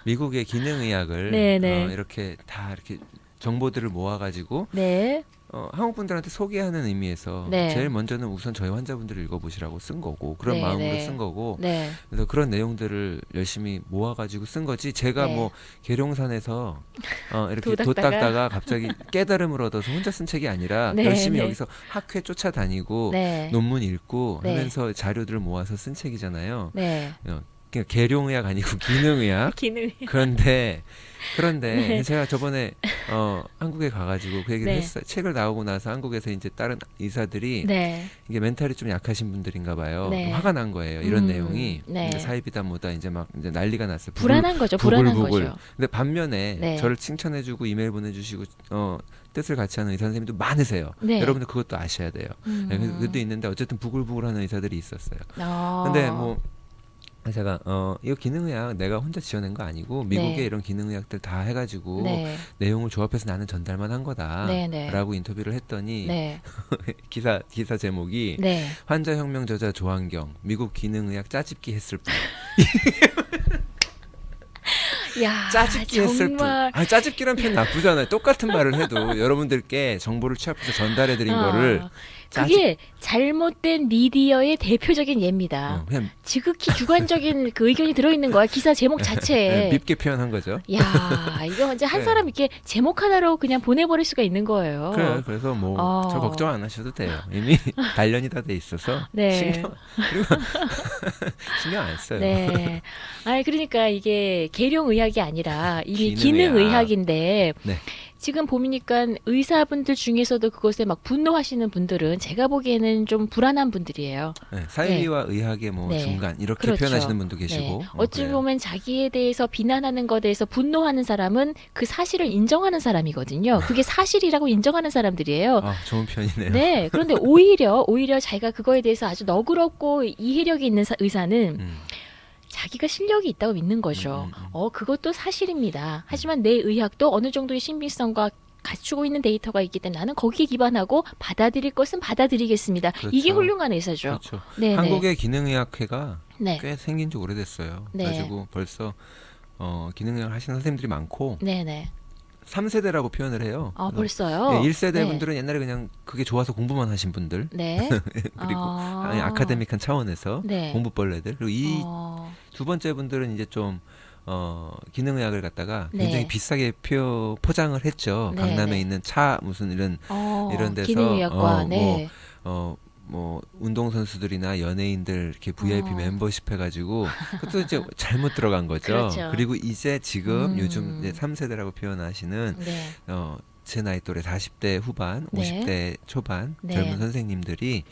S3: 미국의 기능의학을
S2: 네, 네.
S3: 이렇게 다 이렇게 정보들을 모아가지고
S2: 네.
S3: 한국 분들한테 소개하는 의미에서
S2: 네.
S3: 제일 먼저는 우선 저희 환자분들을 읽어보시라고 쓴 거고 그런
S2: 네,
S3: 마음으로
S2: 네.
S3: 쓴 거고
S2: 네.
S3: 그래서 그런 내용들을 열심히 모아가지고 쓴 거지 제가
S2: 네.
S3: 뭐 계룡산에서 이렇게
S2: 도
S3: 도
S2: 닦다가
S3: 닦다가 갑자기 깨달음을 얻어서 혼자 쓴 책이 아니라
S2: 네,
S3: 열심히
S2: 네.
S3: 여기서 학회 쫓아다니고
S2: 네.
S3: 논문 읽고
S2: 네.
S3: 하면서 자료들을 모아서 쓴 책이잖아요.
S2: 네.
S3: 그러니까 계룡의학 아니고 기능의학.
S2: 기능.
S3: 그런데
S2: 네.
S3: 제가 저번에 한국에 가가지고 그 얘기를
S2: 네.
S3: 했어요. 책을 나오고 나서 한국에서 이제 다른 의사들이
S2: 네.
S3: 이게 멘탈이 좀 약하신 분들인가 봐요.
S2: 네.
S3: 화가 난 거예요. 이런 내용이
S2: 네.
S3: 이제 사입이다 뭐다 이제 막 이제 난리가 났어요.
S2: 불안한 거죠. 불안한
S3: 부글부글.
S2: 거죠.
S3: 근데 반면에
S2: 네.
S3: 저를 칭찬해주고 이메일 보내주시고 뜻을 같이 하는 의사 선생님도 많으세요.
S2: 네.
S3: 여러분들 그것도 아셔야 돼요. 네, 그것도 있는데 어쨌든 부글부글하는 의사들이 있었어요. 근데 뭐 제가 이거 기능의학 내가 혼자 지어낸 거 아니고 미국의
S2: 네.
S3: 이런 기능의학들 다 해가지고
S2: 네.
S3: 내용을 조합해서 나는 전달만 한 거다라고
S2: 네, 네.
S3: 인터뷰를 했더니
S2: 네.
S3: 기사 제목이
S2: 네.
S3: 환자혁명 저자 조한경 미국 기능의학 짜집기 했을 뿐.
S2: 야,
S3: 짜집기 했을 뿐.
S2: 정말
S3: 짜집기란 표현 나쁘잖아요. 똑같은 말을 해도 여러분들께 정보를 취합해서 전달해드린 거를
S2: 그게 잘못된 미디어의 대표적인 예입니다.
S3: 그냥
S2: 지극히 주관적인 그 의견이 들어있는 거야. 기사 제목 자체에.
S3: 밉게 표현한 거죠.
S2: 야, 이거 이제 한
S3: 네.
S2: 사람 이렇게 제목 하나로 그냥 보내버릴 수가 있는 거예요.
S3: 그래서 뭐 저 걱정 안 하셔도 돼요. 이미 단련이 다 돼 있어서
S2: 네.
S3: 신경 안 써요.
S2: 네. 그러니까 이게 계룡의학이 아니라 이미
S3: 기능의학.
S2: 기능의학인데
S3: 네.
S2: 지금 보니까 의사분들 중에서도 그것에 막 분노하시는 분들은 제가 보기에는 좀 불안한 분들이에요.
S3: 네, 사이비와 의학의 뭐
S2: 네.
S3: 중간 이렇게
S2: 그렇죠.
S3: 표현하시는 분도 계시고
S2: 네. 어찌
S3: 그래요.
S2: 보면 자기에 대해서 비난하는 것에 대해서 분노하는 사람은 그 사실을 인정하는 사람이거든요. 그게 사실이라고 인정하는 사람들이에요.
S3: 좋은 편이네요.
S2: 네. 그런데 오히려 자기가 그거에 대해서 아주 너그럽고 이해력이 있는 의사는 자기가 실력이 있다고 믿는 거죠.
S3: 음.
S2: 그것도 사실입니다. 하지만 내 의학도 어느 정도의 신빙성과 갖추고 있는 데이터가 있기 때문에 나는 거기에 기반하고 받아들일 것은 받아들이겠습니다.
S3: 그렇죠.
S2: 이게 훌륭한 의사죠.
S3: 그렇죠.
S2: 네,
S3: 한국의 기능의학회가
S2: 네.
S3: 꽤 생긴 지 오래됐어요.
S2: 네.
S3: 그래가지고 벌써 기능의학 하시는 선생님들이 많고
S2: 네, 네.
S3: 3세대라고 표현을 해요.
S2: 벌써요?
S3: 네, 1세대
S2: 네.
S3: 분들은 옛날에 그냥 그게 좋아서 공부만 하신 분들.
S2: 네.
S3: 그리고 아카데믹한 차원에서
S2: 네.
S3: 공부벌레들. 그리고 이 두
S2: 어,
S3: 번째 분들은 이제 좀 기능의학을 갖다가
S2: 네.
S3: 굉장히 비싸게 포장을 했죠.
S2: 네,
S3: 강남에
S2: 네.
S3: 있는 차 무슨 이런 데서
S2: 기능의학과, 네.
S3: 뭐 운동선수들이나 연예인들 이렇게 VIP 멤버십 해가지고 그것도 이제 잘못 들어간 거죠.
S2: 그렇죠.
S3: 그리고 이제 지금 요즘 이제
S2: 음.
S3: 3세대라고 표현하시는
S2: 네.
S3: 제 나이 또래 40대 후반,
S2: 네.
S3: 50대 초반
S2: 네.
S3: 젊은 선생님들이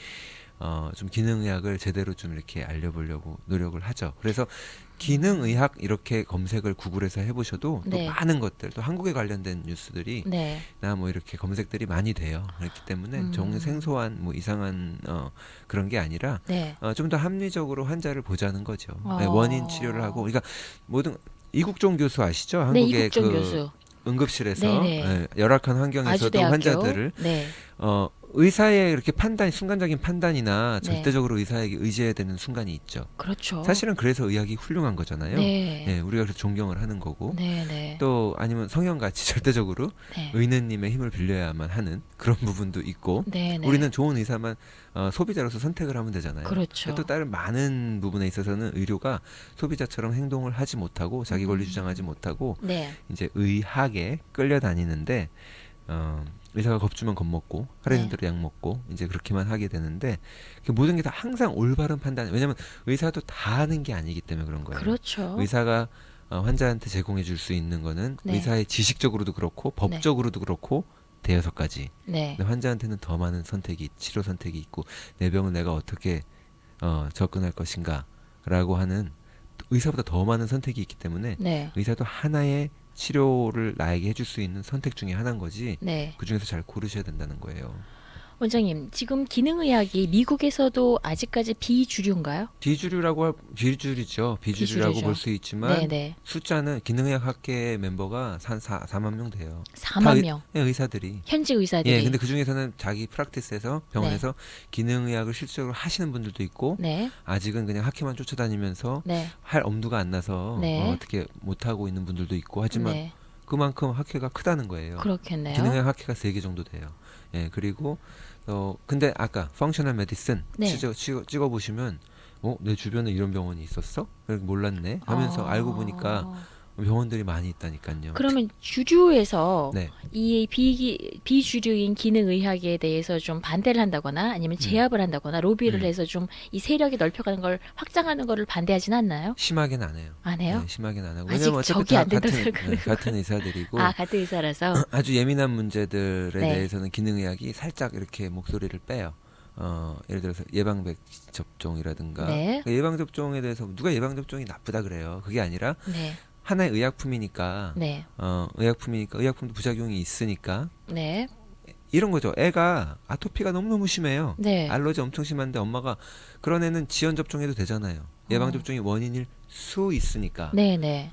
S3: 좀 기능의학을 제대로 좀 이렇게 알려보려고 노력을 하죠. 그래서 기능의학 이렇게 검색을 구글에서 해보셔도 또
S2: 네.
S3: 많은 것들, 또 한국에 관련된 뉴스들이
S2: 네.
S3: 나 뭐 이렇게 검색들이 많이 돼요. 그렇기 때문에 정말 생소한 뭐 이상한 그런 게 아니라
S2: 네.
S3: 좀 더 합리적으로 환자를 보자는 거죠.
S2: 어.
S3: 네, 원인 치료를 하고, 그러니까 모든 이국종 교수 아시죠?
S2: 네,
S3: 한국의
S2: 이국종
S3: 그
S2: 교수.
S3: 응급실에서
S2: 네네.
S3: 열악한 환경에서도
S2: 아주대학교.
S3: 환자들을
S2: 네.
S3: 의사의 이렇게 순간적인 판단이나
S2: 네.
S3: 절대적으로 의사에게 의지해야 되는 순간이 있죠.
S2: 그렇죠.
S3: 사실은 그래서 의학이 훌륭한 거잖아요.
S2: 네.
S3: 네, 우리가 그래서 존경을 하는 거고.
S2: 네, 네.
S3: 또 아니면 성형같이 절대적으로
S2: 네.
S3: 의느님의 힘을 빌려야만 하는 그런 부분도 있고.
S2: 네, 네.
S3: 우리는 좋은 의사만 소비자로서 선택을 하면 되잖아요.
S2: 그렇죠.
S3: 또 다른 많은 부분에 있어서는 의료가 소비자처럼 행동을 하지 못하고 자기 권리 주장하지 못하고
S2: 네.
S3: 이제 의학에 끌려다니는데 의사가 겁주면 겁먹고 하라는
S2: 네.
S3: 대로 약 먹고 이제 그렇게만 하게 되는데 그 모든 게 다 항상 올바른 판단. 왜냐하면 의사도 다 하는 게 아니기 때문에 그런 거예요.
S2: 그렇죠.
S3: 의사가 환자한테 제공해 줄 수 있는 거는
S2: 네.
S3: 의사의 지식적으로도 그렇고 법적으로도 그렇고 대여섯 가지.
S2: 네.
S3: 근데 환자한테는 더 많은 치료 선택이 있고 내 병을 내가 어떻게 접근할 것인가라고 하는 의사보다 더 많은 선택이 있기 때문에
S2: 네.
S3: 의사도 하나의 치료를 나에게 해줄 수 있는 선택 중에 하나인 거지.
S2: 네.
S3: 그 중에서 잘 고르셔야 된다는 거예요.
S2: 원장님, 지금 기능의학이 미국에서도 아직까지 비주류인가요?
S3: 비주류죠. 비주류라고
S2: 비주류죠.
S3: 볼 수 있지만
S2: 네, 네.
S3: 숫자는 기능의학 학계 멤버가 한 4만 명 돼요.
S2: 4만 명.
S3: 의사들이.
S2: 현직 의사들이.
S3: 예, 근데 그 중에서는 자기 프랙티스에서 병원에서 기능의학을 실질적으로 하시는 분들도 있고
S2: 네.
S3: 아직은 그냥 학회만 쫓아다니면서
S2: 네.
S3: 할 엄두가 안 나서
S2: 네.
S3: 어떻게 못하고 있는 분들도 있고 하지만
S2: 네.
S3: 그만큼 학회가 크다는 거예요.
S2: 그렇겠네요.
S3: 기능의학 학회가 3개 정도 돼요. 예, 그리고 근데 아까 펑셔널 메디슨
S2: 네.
S3: 찍어 보시면 내 주변에 이런 병원이 있었어? 몰랐네 하면서 알고 보니까 병원들이 많이 있다니까요.
S2: 그러면 주류에서
S3: 네.
S2: 이 비주류인 기능의학에 대해서 좀 반대를 한다거나 아니면 제압을 한다거나 로비를 해서 좀 이 세력이 넓혀가는 걸 확장하는 거를 반대하진 않나요?
S3: 심하게는 안 해요.
S2: 안 해요?
S3: 네, 심하게는 안 하고.
S2: 아직
S3: 왜냐면 어차피
S2: 적이
S3: 다
S2: 안 된다고 생각하는
S3: 같은 의사들이고
S2: 같은 의사라서.
S3: 아주 예민한 문제들에
S2: 네.
S3: 대해서는 기능의학이 살짝 이렇게 목소리를 빼요. 예를 들어서 예방백 접종이라든가
S2: 네.
S3: 그 예방접종에 대해서 누가 예방접종이 나쁘다 그래요. 그게 아니라
S2: 네.
S3: 하나의 의약품이니까
S2: 네.
S3: 의약품도 부작용이 있으니까
S2: 네.
S3: 이런 거죠. 애가 아토피가 너무너무 심해요.
S2: 네.
S3: 알러지 엄청 심한데 엄마가 그런 애는 지연 접종해도 되잖아요. 예방 접종이 원인일 수 있으니까.
S2: 네, 네.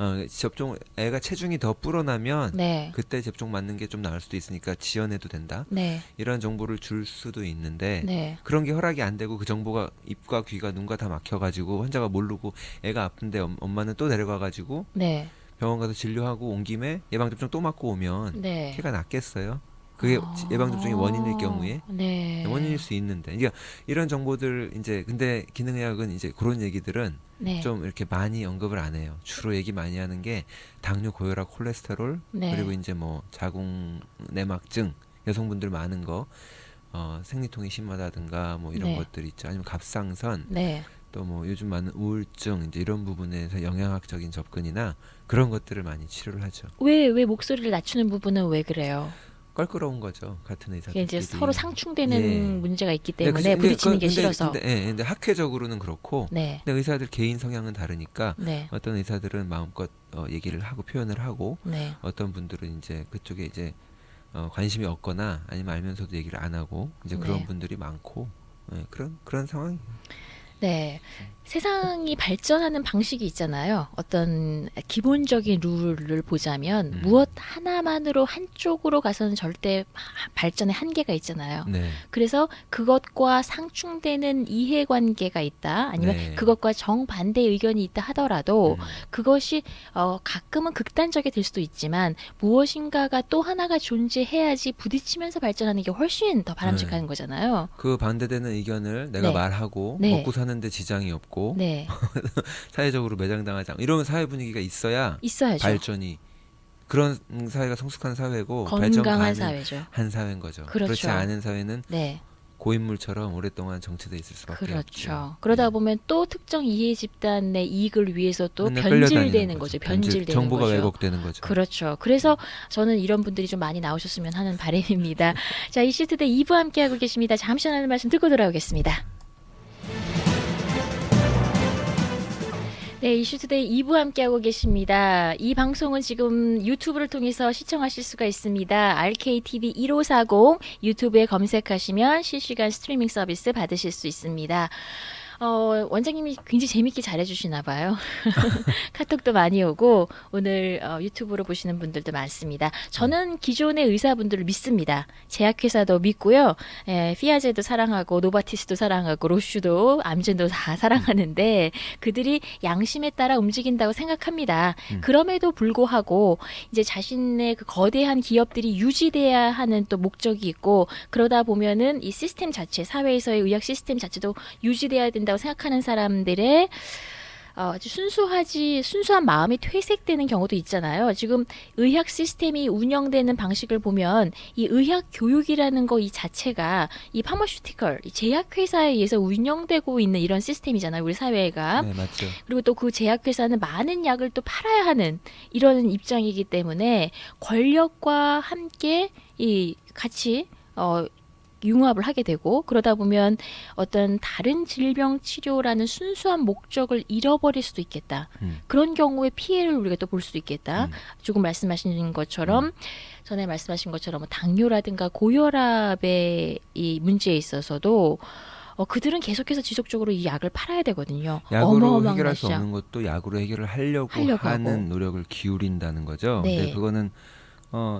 S3: 애가 체중이 더 불어나면
S2: 네.
S3: 그때 접종 맞는 게 좀 나을 수도 있으니까 지연해도 된다.
S2: 네.
S3: 이런 정보를 줄 수도 있는데
S2: 네.
S3: 그런 게 허락이 안 되고 그 정보가 입과 귀가 눈과 다 막혀가지고 환자가 모르고 애가 아픈데 엄마는 또 데려가가지고
S2: 네.
S3: 병원 가서 진료하고 온 김에 예방접종 또 맞고 오면
S2: 네.
S3: 피가 낫겠어요? 그게 예방접종이 원인일 경우에
S2: 네.
S3: 원인일 수 있는데 그러니까 이런 정보들 이제 근데 기능의학은 이제 그런 얘기들은
S2: 네.
S3: 좀 이렇게 많이 언급을 안 해요. 주로 얘기 많이 하는 게 당뇨, 고혈압, 콜레스테롤
S2: 네.
S3: 그리고 이제 뭐 자궁 내막증 여성분들 많은 거 생리통이 심하다든가 뭐 이런
S2: 네.
S3: 것들 있죠. 아니면 갑상선
S2: 네.
S3: 또 뭐 요즘 많은 우울증 이제 이런 부분에서 영양학적인 접근이나 그런 것들을 많이 치료를 하죠.
S2: 왜 목소리를 낮추는 부분은 왜 그래요?
S3: 껄끄러운 거죠. 같은 의사들끼리.
S2: 이게 이제 서로 상충되는
S3: 예.
S2: 문제가 있기
S3: 네,
S2: 때문에 부딪히는 게 싫어서.
S3: 근데 학회적으로는 그렇고
S2: 네.
S3: 근데 의사들 개인 성향은 다르니까
S2: 네.
S3: 어떤 의사들은 마음껏 얘기를 하고 표현을 하고
S2: 네.
S3: 어떤 분들은 이제 그쪽에 이제 관심이 없거나 아니면 알면서도 얘기를 안 하고 이제 그런
S2: 네.
S3: 분들이 많고 그런 상황이에요.
S2: 네. 세상이 발전하는 방식이 있잖아요. 어떤 기본적인 룰을 보자면 무엇 하나만으로 한쪽으로 가서는 절대 발전의 한계가 있잖아요.
S3: 네.
S2: 그래서 그것과 상충되는 이해관계가 있다. 아니면
S3: 네.
S2: 그것과 정반대 의견이 있다 하더라도 그것이 가끔은 극단적이 될 수도 있지만 무엇인가가 또 하나가 존재해야지 부딪히면서 발전하는 게 훨씬 더 바람직한 거잖아요.
S3: 그 반대되는 의견을 내가
S2: 네.
S3: 말하고
S2: 네.
S3: 먹고 사는데 지장이 없고
S2: 네.
S3: 사회적으로 매장당하지 않고 이런 사회 분위기가 있어야
S2: 있어야죠.
S3: 발전이 그런 사회가 성숙한 사회고 발전
S2: 건강한
S3: 가능한
S2: 사회죠.
S3: 한 사회인 거죠.
S2: 그렇죠.
S3: 그렇지 않은 사회는
S2: 네.
S3: 고인물처럼 오랫동안 정체돼 있을 수밖에
S2: 그렇죠.
S3: 없죠.
S2: 그러다 보면 또 특정 이해 집단의 이익을 위해서 또
S3: 맨날
S2: 변질되는
S3: 끌려다니는
S2: 거죠. 변질되는
S3: 정보가
S2: 거죠.
S3: 왜곡되는 거죠.
S2: 그렇죠. 그래서 저는 이런 분들이 좀 많이 나오셨으면 하는 바람입니다. 자, 이슈투데이 2부 함께하고 계십니다. 잠시 하는 말씀 듣고 돌아오겠습니다. 네, 이슈투데이 2부 함께하고 계십니다. 이 방송은 지금 유튜브를 통해서 시청하실 수가 있습니다. RKTV 1540 유튜브에 검색하시면 실시간 스트리밍 서비스 받으실 수 있습니다. 원장님이 굉장히 재밌게 잘해주시나 봐요. 카톡도 많이 오고 오늘 유튜브로 보시는 분들도 많습니다. 저는 기존의 의사분들을 믿습니다. 제약회사도 믿고요. 피아제도 사랑하고 노바티스도 사랑하고 로슈도 암젠도 다 사랑하는데 그들이 양심에 따라 움직인다고 생각합니다. 그럼에도 불구하고 이제 자신의 그 거대한 기업들이 유지돼야 하는 또 목적이 있고 그러다 보면은 이 시스템 자체 사회에서의 의학 시스템 자체도 유지돼야 된다고 생각하는 사람들의 아주 순수한 마음이 퇴색되는 경우도 있잖아요. 지금 의학 시스템이 운영되는 방식을 보면 이 의학 교육이라는 거 이 자체가 이 파머슈티컬, 이 제약회사에 의해서 운영되고 있는 이런 시스템이잖아요. 우리 사회가.
S3: 네, 맞죠.
S2: 그리고 또 그 제약회사는 많은 약을 또 팔아야 하는 이런 입장이기 때문에 권력과 함께 이 같이 융합을 하게 되고 그러다 보면 어떤 다른 질병 치료라는 순수한 목적을 잃어버릴 수도 있겠다. 그런 경우에 피해를 우리가 또 볼 수도 있겠다. 조금 말씀하신 것처럼 전에 말씀하신 것처럼 뭐 당뇨라든가 고혈압의 이 문제에 있어서도 그들은 계속해서 지속적으로 이 약을 팔아야 되거든요.
S3: 약으로
S2: 어마어마한
S3: 해결할 수
S2: 것이죠.
S3: 없는 것도 약으로 해결을 하려고
S2: 하려고
S3: 하는
S2: 하고.
S3: 노력을 기울인다는 거죠.
S2: 네.
S3: 근데 그거는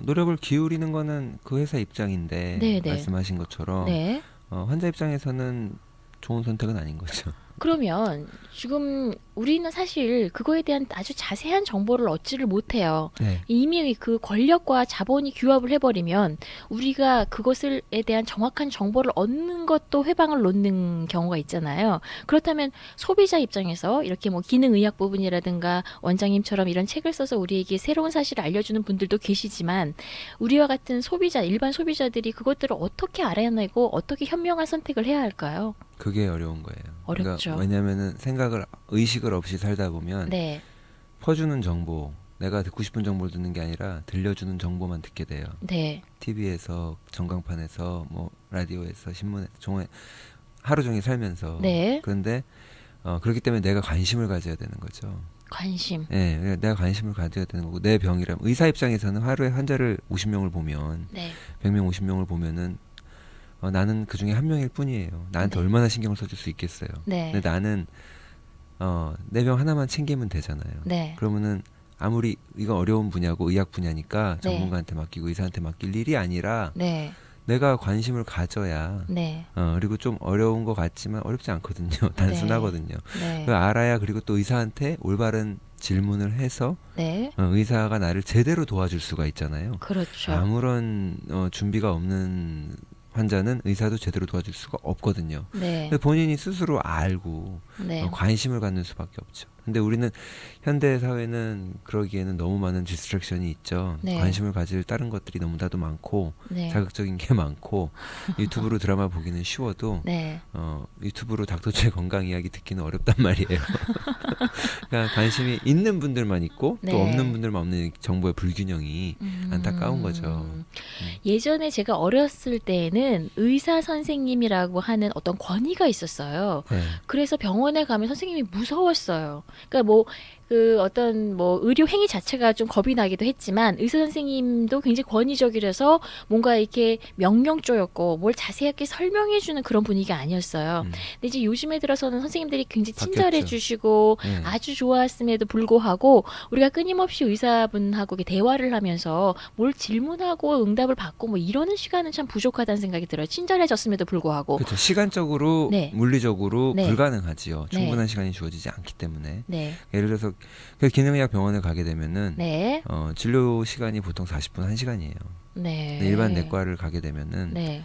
S3: 노력을 기울이는 거는 그 회사 입장인데
S2: 네, 네.
S3: 말씀하신 것처럼
S2: 네.
S3: 환자 입장에서는 좋은 선택은 아닌 거죠.
S2: 그러면 지금 우리는 사실 그거에 대한 아주 자세한 정보를 얻지를 못해요.
S3: 네.
S2: 이미 그 권력과 자본이 규합을 해버리면 우리가 그것에 대한 정확한 정보를 얻는 것도 회방을 놓는 경우가 있잖아요. 그렇다면 소비자 입장에서 이렇게 뭐 기능의학 부분이라든가 원장님처럼 이런 책을 써서 우리에게 새로운 사실을 알려주는 분들도 계시지만 우리와 같은 소비자, 일반 소비자들이 그것들을 어떻게 알아내고 어떻게 현명한 선택을 해야 할까요?
S3: 그게 어려운 거예요.
S2: 어렵죠.
S3: 그러니까 왜냐하면은 의식을 없이 살다 보면
S2: 네,
S3: 퍼주는 정보, 내가 듣고 싶은 정보를 듣는 게 아니라 들려주는 정보만 듣게 돼요.
S2: 네,
S3: TV에서, 전광판에서, 뭐 라디오에서, 신문에서, 하루 종일 살면서.
S2: 네.
S3: 그런데 그렇기 때문에 내가 관심을 가져야 되는 거죠.
S2: 관심.
S3: 예, 내가 관심을 가져야 되는 거고 내 병이라면 의사 입장에서는 하루에 환자를 50명을 보면
S2: 네,
S3: 100명, 50명을 보면은 나는 그 중에 한 명일 뿐이에요. 나한테
S2: 네.
S3: 얼마나 신경을 써줄 수 있겠어요.
S2: 네,
S3: 근데 나는 내 병 하나만 챙기면 되잖아요.
S2: 네,
S3: 그러면은 아무리 이건 어려운 분야고 의학 분야니까
S2: 네.
S3: 전문가한테 맡기고 의사한테 맡길 일이 아니라
S2: 네,
S3: 내가 관심을 가져야
S2: 네,
S3: 그리고 좀 어려운 것 같지만 어렵지 않거든요. 단순하거든요.
S2: 네,
S3: 그걸 알아야 그리고 또 의사한테 올바른 질문을 해서
S2: 네,
S3: 의사가 나를 제대로 도와줄 수가 있잖아요.
S2: 그렇죠.
S3: 아무런 준비가 없는 환자는 의사도 제대로 도와줄 수가 없거든요.
S2: 네,
S3: 근데 본인이 스스로 알고
S2: 네,
S3: 관심을 갖는 수밖에 없죠. 근데 우리는 현대 사회는 그러기에는 너무 많은 디스트랙션이 있죠.
S2: 네.
S3: 관심을 가질 다른 것들이 너무나도 많고
S2: 네,
S3: 자극적인 게 많고 유튜브로 드라마 보기는 쉬워도
S2: 네,
S3: 유튜브로 닥터주의 건강 이야기 듣기는 어렵단 말이에요. 그러니까 관심이 있는 분들만 있고
S2: 네.
S3: 또 없는 분들만 없는 정보의 불균형이 안타까운 거죠.
S2: 예전에 제가 어렸을 때에는 의사 선생님이라고 하는 어떤 권위가 있었어요.
S3: 네.
S2: 그래서 병원에 가면 선생님이 무서웠어요. 그러니까 뭐 그 어떤 뭐 의료 행위 자체가 좀 겁이 나기도 했지만 의사 선생님도 굉장히 권위적이라서 뭔가 이렇게 명령조였고 뭘 자세하게 설명해주는 그런 분위기가 아니었어요. 근데 이제 요즘에 들어서는 선생님들이 굉장히 친절해 주시고
S3: 네.
S2: 아주 좋았음에도 불구하고 우리가 끊임없이 의사분하고 이렇게 대화를 하면서 뭘 질문하고 응답을 받고 뭐 이러는 시간은 참 부족하다는 생각이 들어요. 친절해졌음에도 불구하고.
S3: 그렇죠. 시간적으로,
S2: 네.
S3: 물리적으로
S2: 네.
S3: 불가능하지요.
S2: 네.
S3: 충분한 시간이 주어지지 않기 때문에.
S2: 네.
S3: 예를 들어서 그 기능의학 병원에 가게 되면은
S2: 네.
S3: 진료 시간이 보통 40분 1시간이에요.
S2: 네.
S3: 일반 내과를 가게 되면은
S2: 네.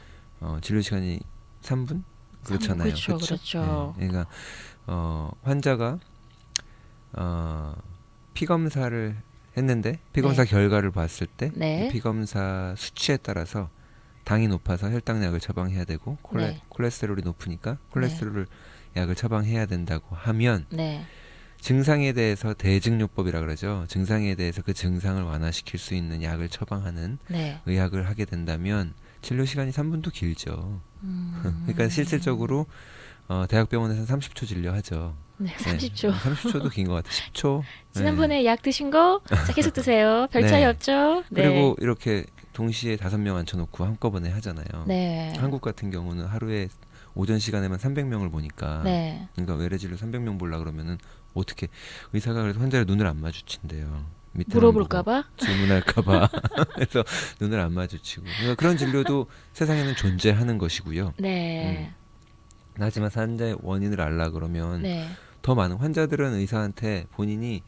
S3: 진료 시간이 3분? 그렇잖아요.
S2: 그렇죠. 그렇죠.
S3: 네. 그러니까 환자가 피 검사를 했는데 피 검사
S2: 네.
S3: 결과를 봤을 때
S2: 네.
S3: 피 검사 수치에 따라서 당이 높아서 혈당약을 처방해야 되고
S2: 네.
S3: 콜레스테롤이 높으니까 콜레스테롤 약을 처방해야 된다고 하면
S2: 네.
S3: 증상에 대해서 대증요법이라 그러죠. 증상에 대해서 그 증상을 완화시킬 수 있는 약을 처방하는
S2: 네.
S3: 의학을 하게 된다면 진료 시간이 3분도 길죠. 그러니까 실질적으로 대학병원에서는 30초 진료하죠.
S2: 네, 30초.
S3: 30초도 긴 것 같아요. 10초.
S2: 지난번에 약 드신 거 자, 계속 드세요. 별
S3: 네.
S2: 차이 없죠? 네.
S3: 그리고 이렇게 동시에 5명 앉혀놓고 한꺼번에 하잖아요.
S2: 네.
S3: 한국 같은 경우는 하루에 오전 시간에만 300명을 보니까
S2: 네.
S3: 그러니까 외래진료 300명 보려 그러면은 어떻게 의사가 그래서 환자를 눈을 안 마주친대요.
S2: 물어볼까봐?
S3: 질문할까봐. 그래서 눈을 안 마주치고. 그러니까 그런 진료도 세상에는 존재하는 것이고요.
S2: 네.
S3: 하지만 환자의 원인을 알라 그러면
S2: 네.
S3: 더 많은 환자들은 의사한테 본인이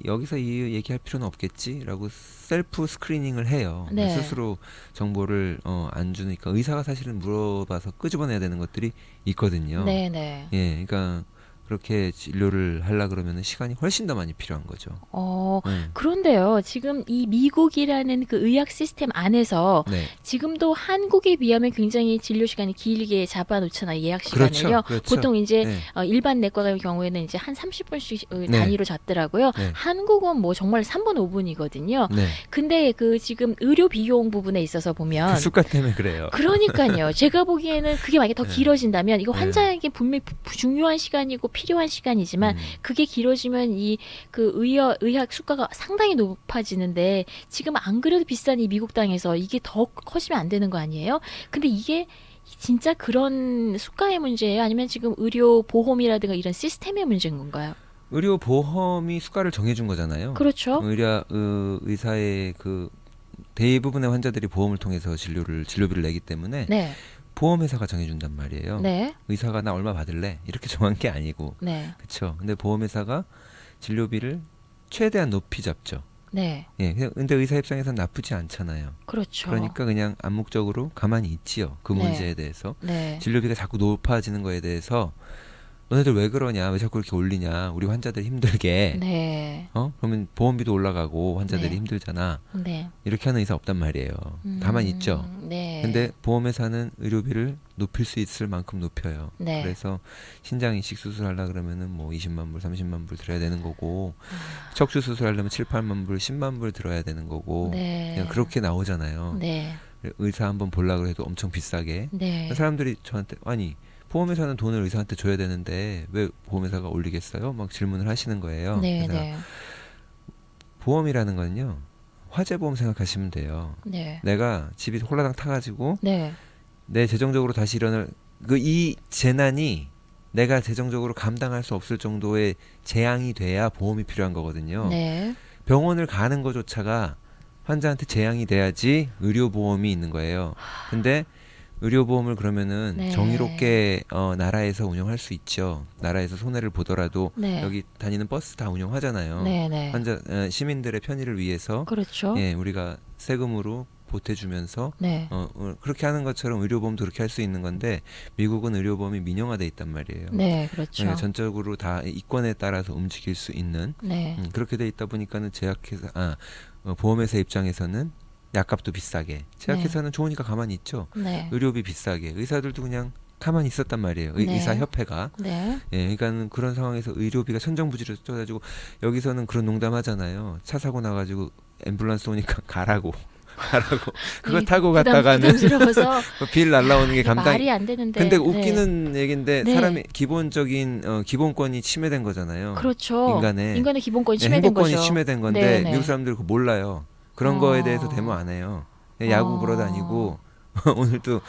S3: 여기서 이 얘기할 필요는 없겠지라고 셀프 스크리닝을 해요.
S2: 네.
S3: 스스로 정보를 안 주니까 의사가 사실은 물어봐서 끄집어내야 되는 것들이 있거든요.
S2: 네. 네.
S3: 예, 그러니까 그렇게 진료를 하려 그러면 시간이 훨씬 더 많이 필요한 거죠.
S2: 그런데요. 지금 이 미국이라는 그 의학 시스템 안에서
S3: 네,
S2: 지금도 한국에 비하면 굉장히 진료 시간이 길게 잡아놓잖아요. 예약 시간을요.
S3: 그렇죠.
S2: 보통 이제
S3: 네.
S2: 일반 내과 경우에는 이제 한 30분씩
S3: 네.
S2: 단위로 잡더라고요.
S3: 네.
S2: 한국은 뭐 정말 3분 5분이거든요.
S3: 네.
S2: 근데 그 지금 의료 비용 부분에 있어서 보면
S3: 그 습관 때문에 그래요.
S2: 그러니까요. 제가 보기에는 그게 만약에 더
S3: 네.
S2: 길어진다면 이거
S3: 네.
S2: 환자에게 분명히 중요한 시간이고 필요한 시간이지만 그게 길어지면 이 그 의학 수가가 상당히 높아지는데 지금 안 그래도 비싼 이 미국 땅에서 이게 더 커지면 안 되는 거 아니에요? 근데 이게 진짜 그런 수가의 문제예요? 아니면 지금 의료 보험이라든가 이런 시스템의 문제인 건가요?
S3: 의료 보험이 수가를 정해준 거잖아요.
S2: 그렇죠.
S3: 의사의 그 대부분의 환자들이 보험을 통해서 진료비를 내기 때문에
S2: 네.
S3: 보험회사가 정해준단 말이에요.
S2: 네.
S3: 의사가 나 얼마 받을래 이렇게 정한 게 아니고,
S2: 네.
S3: 그렇죠. 근데 보험회사가 진료비를 최대한 높이 잡죠.
S2: 네.
S3: 예, 근데 의사 입장에서는 나쁘지 않잖아요.
S2: 그렇죠.
S3: 그러니까 그냥 암묵적으로 가만히 있지요. 그
S2: 네.
S3: 문제에 대해서.
S2: 네.
S3: 진료비가 자꾸 높아지는 거에 대해서 너네들 왜 그러냐, 왜 자꾸 이렇게 올리냐, 우리 환자들 힘들게.
S2: 네.
S3: 그러면 보험비도 올라가고 환자들이
S2: 네.
S3: 힘들잖아.
S2: 네.
S3: 이렇게 하는 의사 없단 말이에요. 가만히 있죠.
S2: 네.
S3: 근데 보험회사는 의료비를 높일 수 있을 만큼 높여요.
S2: 네.
S3: 그래서 신장 이식 수술하려 그러면은 뭐 20만 불, 30만 불 들어야 되는 거고, 척추 수술하려면 7, 8만 불, 10만 불 들어야 되는 거고,
S2: 네.
S3: 그냥 그렇게 나오잖아요.
S2: 네.
S3: 의사 한번 보려고 해도 엄청 비싸게.
S2: 네.
S3: 사람들이 저한테 아니 보험회사는 돈을 의사한테 줘야 되는데 왜 보험회사가 올리겠어요? 막 질문을 하시는 거예요.
S2: 네.
S3: 그래서
S2: 네.
S3: 보험이라는 건요, 화재보험 생각하시면 돼요.
S2: 네.
S3: 내가 집이 홀라당 타가지고
S2: 네.
S3: 내 재정적으로 다시 일어날 이 재난이 내가 재정적으로 감당할 수 없을 정도의 재앙이 돼야 보험이 필요한 거거든요.
S2: 네.
S3: 병원을 가는 것조차가 환자한테 재앙이 돼야지 의료보험이 있는 거예요. 근데 의료보험을 그러면은
S2: 네.
S3: 정의롭게 나라에서 운영할 수 있죠. 나라에서 손해를 보더라도
S2: 네.
S3: 여기 다니는 버스 다 운영하잖아요.
S2: 네. 네.
S3: 시민들의 편의를 위해서
S2: 그렇죠.
S3: 예, 우리가 세금으로 보태주면서
S2: 네.
S3: 그렇게 하는 것처럼 의료보험도 그렇게 할 수 있는 건데 미국은 의료보험이 민영화돼 있단 말이에요.
S2: 네. 그렇죠.
S3: 예, 전적으로 다 이권에 따라서 움직일 수 있는
S2: 네.
S3: 그렇게 돼 있다 보니까는 보험회사 입장에서는 약값도 비싸게, 제약회사는 좋으니까 가만히 있죠.
S2: 네.
S3: 의료비 비싸게, 의사들도 그냥 가만히 있었단 말이에요.
S2: 네.
S3: 의사협회가.
S2: 네.
S3: 예, 그러니까는 그런 상황에서 의료비가 천정부지로 떠가지고 여기서는 그런 농담 하잖아요. 차 사고 나가지고 앰뷸런스 오니까 가라고. 가라고. 그거
S2: 네,
S3: 타고 갔다가는
S2: 부담스러워서
S3: 빌 날라오는 게 감당.
S2: 말이 안 되는데.
S3: 근데 웃기는 얘기인데
S2: 네.
S3: 사람이 기본적인 기본권이 침해된 거잖아요.
S2: 그렇죠.
S3: 인간의
S2: 기본권이
S3: 네,
S2: 침해된
S3: 행복권이
S2: 거죠.
S3: 침해된 건데
S2: 네, 네.
S3: 미국 사람들 그거 몰라요. 그런 거에 대해서 데모 안 해요. 야구 보러 다니고 오늘도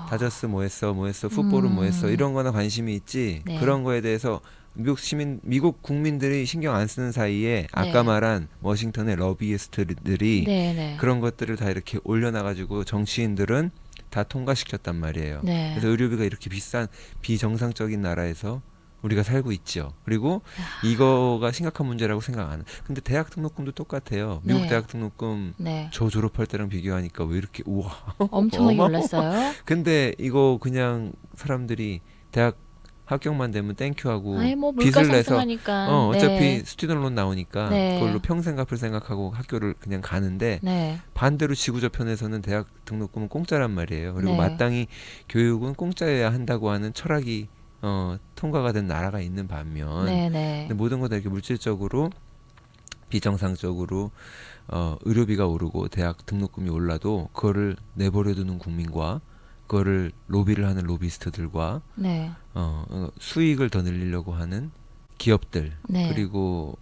S3: 다저스 뭐 했어 풋볼은 뭐 했어 이런 거나 관심이 있지.
S2: 네.
S3: 그런 거에 대해서 미국 국민들이 신경 안 쓰는 사이에 아까 말한 워싱턴의 러비이스트들이
S2: 네, 네.
S3: 그런 것들을 다 이렇게 올려놔가지고 정치인들은 다 통과시켰단 말이에요.
S2: 네.
S3: 그래서 의료비가 이렇게 비싼 비정상적인 나라에서 우리가 살고 있죠. 그리고 이거가 심각한 문제라고 생각 안 해. 근데 대학 등록금도 똑같아요. 미국
S2: 네.
S3: 대학 등록금
S2: 네.
S3: 저 졸업할 때랑 비교하니까 왜 이렇게 우와.
S2: 엄청나게 올랐어요.
S3: 근데 이거 그냥 사람들이 대학 합격만 되면 땡큐하고
S2: 아이 뭐 물가
S3: 빚을 내서
S2: 상승하니까.
S3: 어차피
S2: 네.
S3: 스튜던론 나오니까
S2: 네.
S3: 그걸로 평생 갚을 생각하고 학교를 그냥 가는데
S2: 네.
S3: 반대로 지구저편에서는 대학 등록금은 공짜란 말이에요. 그리고
S2: 네.
S3: 마땅히 교육은 공짜여야 한다고 하는 철학이 통과가 된 나라가 있는 반면
S2: 네, 네.
S3: 근데 모든 거 다 이렇게 물질적으로 비정상적으로 의료비가 오르고 대학 등록금이 올라도 그거를 내버려 두는 국민과 그거를 로비를 하는 로비스트들과
S2: 네.
S3: 수익을 더 늘리려고 하는 기업들
S2: 네.
S3: 그리고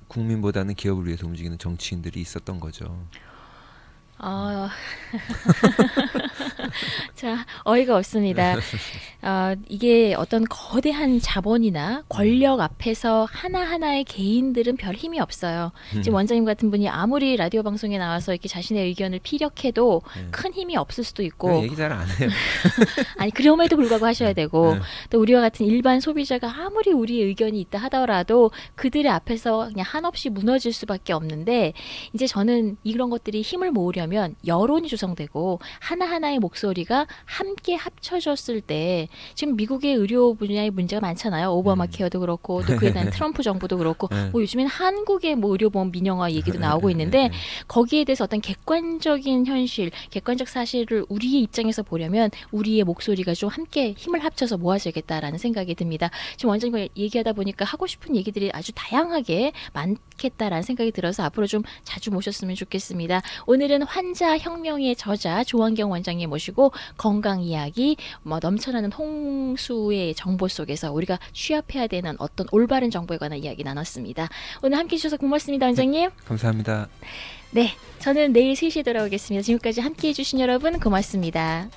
S3: 국민보다는 기업을 위해서 움직이는 정치인들이 있었던 거죠.
S2: 자, 어이가 없습니다. 이게 어떤 거대한 자본이나 권력 앞에서 하나하나의 개인들은 별 힘이 없어요. 지금 원장님 같은 분이 아무리 라디오 방송에 나와서 이렇게 자신의 의견을 피력해도 큰 힘이 없을 수도 있고
S3: 얘기 잘 안 해요.
S2: 아니 그럼에도 불구하고 하셔야 되고
S3: 네.
S2: 또 우리와 같은 일반 소비자가 아무리 우리의 의견이 있다 하더라도 그들의 앞에서 그냥 한없이 무너질 수밖에 없는데 이제 저는 이런 것들이 힘을 모으려면 여론이 조성되고 하나하나의 목소리가 함께 합쳐졌을 때 지금 미국의 의료 분야의 문제가 많잖아요. 오바마 케어도 그렇고 또 그에 대한 트럼프 정부도 그렇고
S3: 네.
S2: 뭐 요즘엔 한국의 뭐 의료보험 민영화 얘기도 나오고 있는데 거기에 대해서 어떤 객관적인 현실, 객관적 사실을 우리의 입장에서 보려면 우리의 목소리가 좀 함께 힘을 합쳐서 모아져야겠다라는 생각이 듭니다. 지금 원장님과 얘기하다 보니까 하고 싶은 얘기들이 아주 다양하게 많겠다라는 생각이 들어서 앞으로 좀 자주 모셨으면 좋겠습니다. 오늘은 환자 혁명의 저자 조환경 원장님 모시고 건강 이야기, 넘쳐나는 홍수의 정보 속에서 우리가 취합해야 되는 어떤 올바른 정보에 관한 이야기 나눴습니다. 오늘 함께해 주셔서 고맙습니다, 원장님.
S3: 감사합니다.
S2: 네, 저는 내일 3시에 돌아오겠습니다. 지금까지 함께해 주신 여러분 고맙습니다.